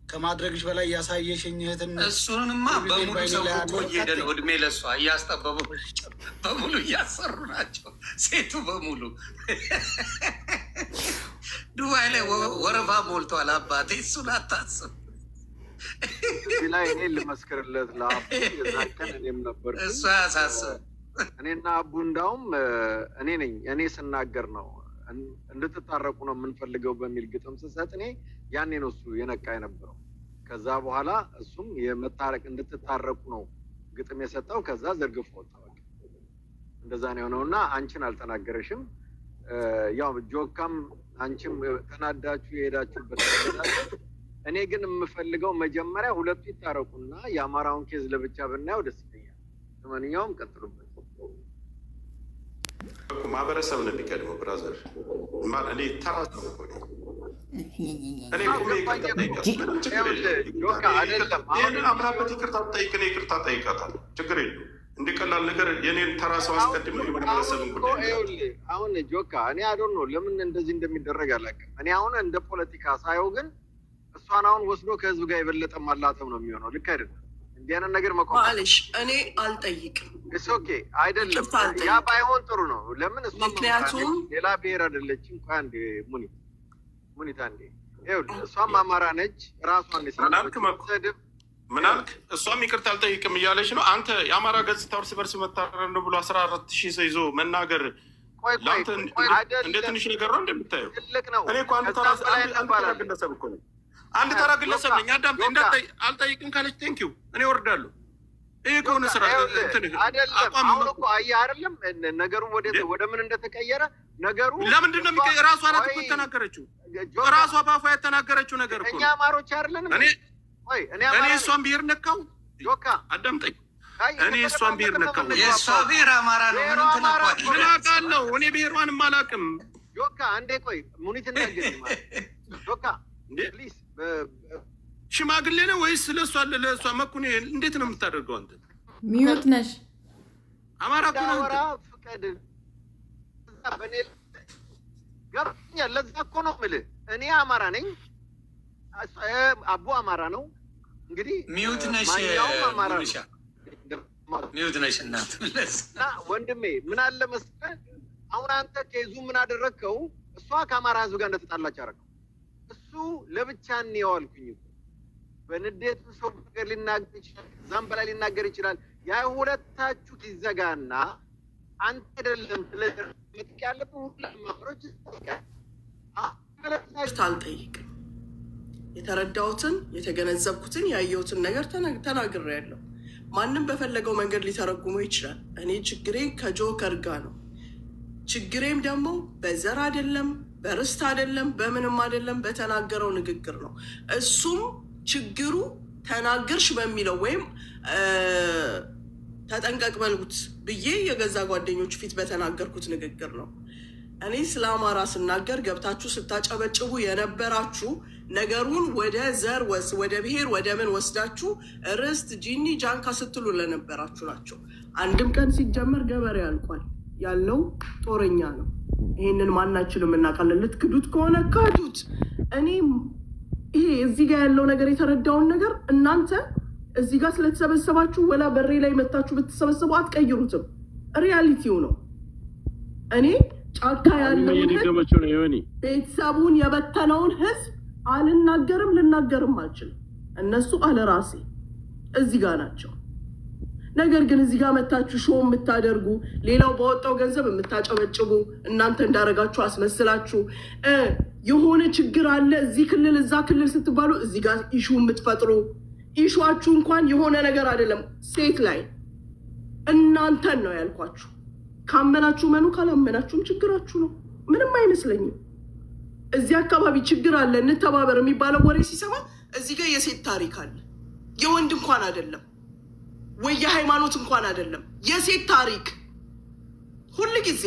ከማድረግሽ በላይ ያሳየሽኝ እህትነት። እሱንማ በሙሉ ሰው እኮ እየሄደ ነው። እድሜ ለሷ እያስጠበቡ በሙሉ እያሰሩ ናቸው። ሴቱ በሙሉ ዱባይ ላይ ወረፋ ሞልቷል። አባቴ እሱን አታስብ። እዚህ ላይ እኔ ልመስክርለት ለአቡ የዛን ቀን እኔም ነበር። እሱ አያሳስብ። እኔና አቡ እንዳውም እኔ ስናገር ነው እንድትታረቁ ነው የምንፈልገው በሚል ግጥም ስሰጥ እኔ ያኔ ነው እሱ የነቃ የነበረው። ከዛ በኋላ እሱም የመታረቅ እንድትታረቁ ነው ግጥም የሰጠው። ከዛ ዘርግፎ ወጣ። እንደዛ ነው የሆነውና አንቺን አልተናገረሽም። ያው ጆካም አንቺም ተናዳችሁ የሄዳችሁበት። እኔ ግን የምፈልገው መጀመሪያ ሁለቱ ይታረቁና የአማራውን ኬዝ ለብቻ ብናየው ደስ ይለኛል። ለማንኛውም ቀጥሉበት። ማህበረሰብ ነው የሚቀድመው ብራዘር። እኔ ተራስ ነው አምናበት ይቅርታ ጠይቅ፣ እኔ ይቅርታ ጠይቃታለሁ። ችግር የለውም። እንደ ቀላል ነገር የኔን ተራ ሰው አስቀድመ የማህበረሰብን ጉዳይ አሁን ጆካ እኔ አዶን ነው ለምን እንደዚህ እንደሚደረግ አላውቅም። እኔ አሁን እንደ ፖለቲካ ሳየው ግን እሷን አሁን ወስዶ ከህዝብ ጋር የበለጠ ማላተም ነው የሚሆነው። ልክ አይደለም። እንዲህ አይነት ነገር ማለሽ እኔ አልጠይቅም። ኦኬ አይደለም። ያ ባይሆን ጥሩ ነው። ለምን እሷ ምክንያቱም ሌላ ብሔር አይደለችም። እንኳን አንዴ ሙኒት አንዴ ይኸውልህ፣ እሷም አማራ ነች። ራሷን ሰድብ ምን አልክ? እሷም ይቅርታ አልጠይቅም እያለች ነው። አንተ የአማራ ገጽታ እርስ በርስ መታረር ነው ብሎ 14,000 ሰው ይዞ መናገር እንደ ትንሽ ነገር ነው እንደምታየው? እኔ እኮ አንድ ተራ ግለሰብ እኮ ነኝ። አንድ ተራ ግለሰብ ነኝ። አዳምጠኝ። አልጠይቅም ካለች ቴንኪው እኔ ወርዳለሁ። ይሄ ከሆነ ስራ አቋም አሁን እኮ አየህ አይደለም ነገሩ ወደ ምን እንደተቀየረ። ነገሩ ለምንድን ነው የሚቀየር? ራሷ ናት እኮ የተናገረችው። ራሷ ባፏ የተናገረችው ነገር እኮ እኛ አማሮች አይደለንም። እኔ እሷን ብሄር ነካው? አዳምጠኝ። እኔ እሷን ብሄር ነካው? የእሷ ብሄር አማራ ነው። ምን አውቃለሁ እኔ ብሄሯንም አላውቅም። ጆካ አንዴ ቆይ ሙኒት እናገኝ ጆካ ፕሊዝ። ሽማግሌ ነው ወይስ ለእሷ መኩኔ እንዴት ነው የምታደርገው? አንተ ሚዩት ነሽ። አማራ እኮ ነው። ፍቀድ በኔ ገብቶኛል። ለዛ እኮ ነው የምልህ እኔ አማራ ነኝ። አቡ አማራ ነው። እንግዲህ ሚዩት ነሽ። አማራ ሚዩት ነሽ። እናት እና ወንድሜ ምን አለ መሰለህ አሁን አንተ ከይዙ ምን አደረግከው? እሷ ከአማራ ህዝብ ጋር እንደተጣላች አደረገው። እሱ ለብቻ ነው አልኩኝ። በንዴቱ ሰው ነገር ሊናገር ይችላል፣ ከዛም በላይ ሊናገር ይችላል። ያ ሁለታችሁ ይዘጋና አንተ አይደለም ስለመጥቅ ያለብህ ሁሉም አፍሮች አልጠይቅም። የተረዳሁትን የተገነዘብኩትን ያየሁትን ነገር ተናግሬያለሁ። ማንም በፈለገው መንገድ ሊተረጉመው ይችላል። እኔ ችግሬ ከጆከር ጋር ነው። ችግሬም ደግሞ በዘር አይደለም፣ በርስት አይደለም፣ በምንም አይደለም፣ በተናገረው ንግግር ነው። እሱም ችግሩ ተናገርሽ በሚለው ወይም ተጠንቀቅ በልጉት ብዬ የገዛ ጓደኞች ፊት በተናገርኩት ንግግር ነው። እኔ ስለ አማራ ስናገር ገብታችሁ ስታጨበጭቡ የነበራችሁ ነገሩን ወደ ዘር ወደ ብሔር ወደ ምን ወስዳችሁ ርስት ጂኒ ጃንካ ስትሉ ለነበራችሁ ናቸው። አንድም ቀን ሲጀመር ገበሬ አልቋል ያለው ጦረኛ ነው። ይሄንን ማናችንም እናውቃለን። ልትክዱት ከሆነ ካዱት። እኔም ይሄ እዚህ ጋር ያለው ነገር የተረዳውን ነገር እናንተ እዚህ ጋር ስለተሰበሰባችሁ ወላ በሬ ላይ መታችሁ ብትሰበሰቡ አትቀይሩትም። ሪያሊቲው ነው። እኔ ጫካ ያለው ቤተሰቡን የበተነውን ህዝብ አልናገርም፣ ልናገርም አልችልም። እነሱ አለራሴ እዚህ ጋር ናቸው። ነገር ግን እዚህ ጋር መታችሁ ሾው የምታደርጉ ሌላው በወጣው ገንዘብ የምታጨበጭቡ እናንተ እንዳረጋችሁ አስመስላችሁ የሆነ ችግር አለ እዚህ ክልል እዛ ክልል ስትባሉ እዚህ ጋር ኢሹ የምትፈጥሩ ኢሹአችሁ እንኳን የሆነ ነገር አይደለም። ሴት ላይ እናንተን ነው ያልኳችሁ። ካመናችሁ መኑ፣ ካላመናችሁም ችግራችሁ ነው። ምንም አይመስለኝም። እዚህ አካባቢ ችግር አለ እንተባበር የሚባለው ወሬ ሲሰማ እዚህ ጋር የሴት ታሪክ አለ። የወንድ እንኳን አይደለም ወይ የሃይማኖት እንኳን አይደለም፣ የሴት ታሪክ። ሁል ጊዜ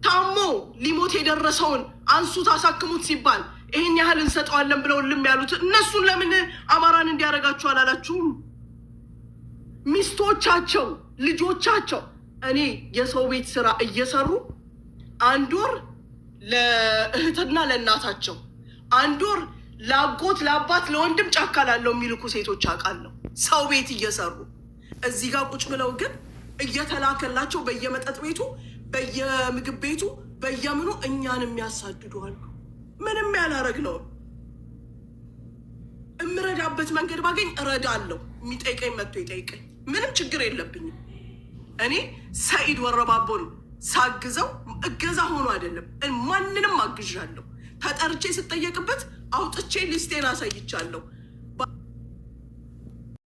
ታሞ ሊሞት የደረሰውን አንሱት አሳክሙት ሲባል ይህን ያህል እንሰጠዋለን ብለው ልም ያሉት እነሱን ለምን አማራን እንዲያደርጋችሁ አላላችሁም? ሚስቶቻቸው፣ ልጆቻቸው እኔ የሰው ቤት ስራ እየሰሩ አንድ ወር ለእህትና ለእናታቸው፣ አንድ ወር ለአጎት ለአባት ለወንድም ጫካ ላለው የሚልኩ ሴቶች አውቃለሁ። ሰው ቤት እየሰሩ እዚህ ጋር ቁጭ ብለው ግን እየተላከላቸው በየመጠጥ ቤቱ በየምግብ ቤቱ በየምኑ እኛን የሚያሳድዱዋሉ። ምንም ያላረግነው እምረዳበት መንገድ ባገኝ እረዳለሁ። የሚጠይቀኝ መጥቶ ይጠይቀኝ፣ ምንም ችግር የለብኝም። እኔ ሰኢድ ወረባቦን ሳግዘው እገዛ ሆኖ አይደለም፣ ማንንም አግዣለሁ። ተጠርቼ ስጠየቅበት አውጥቼ ሊስቴን አሳይቻለሁ።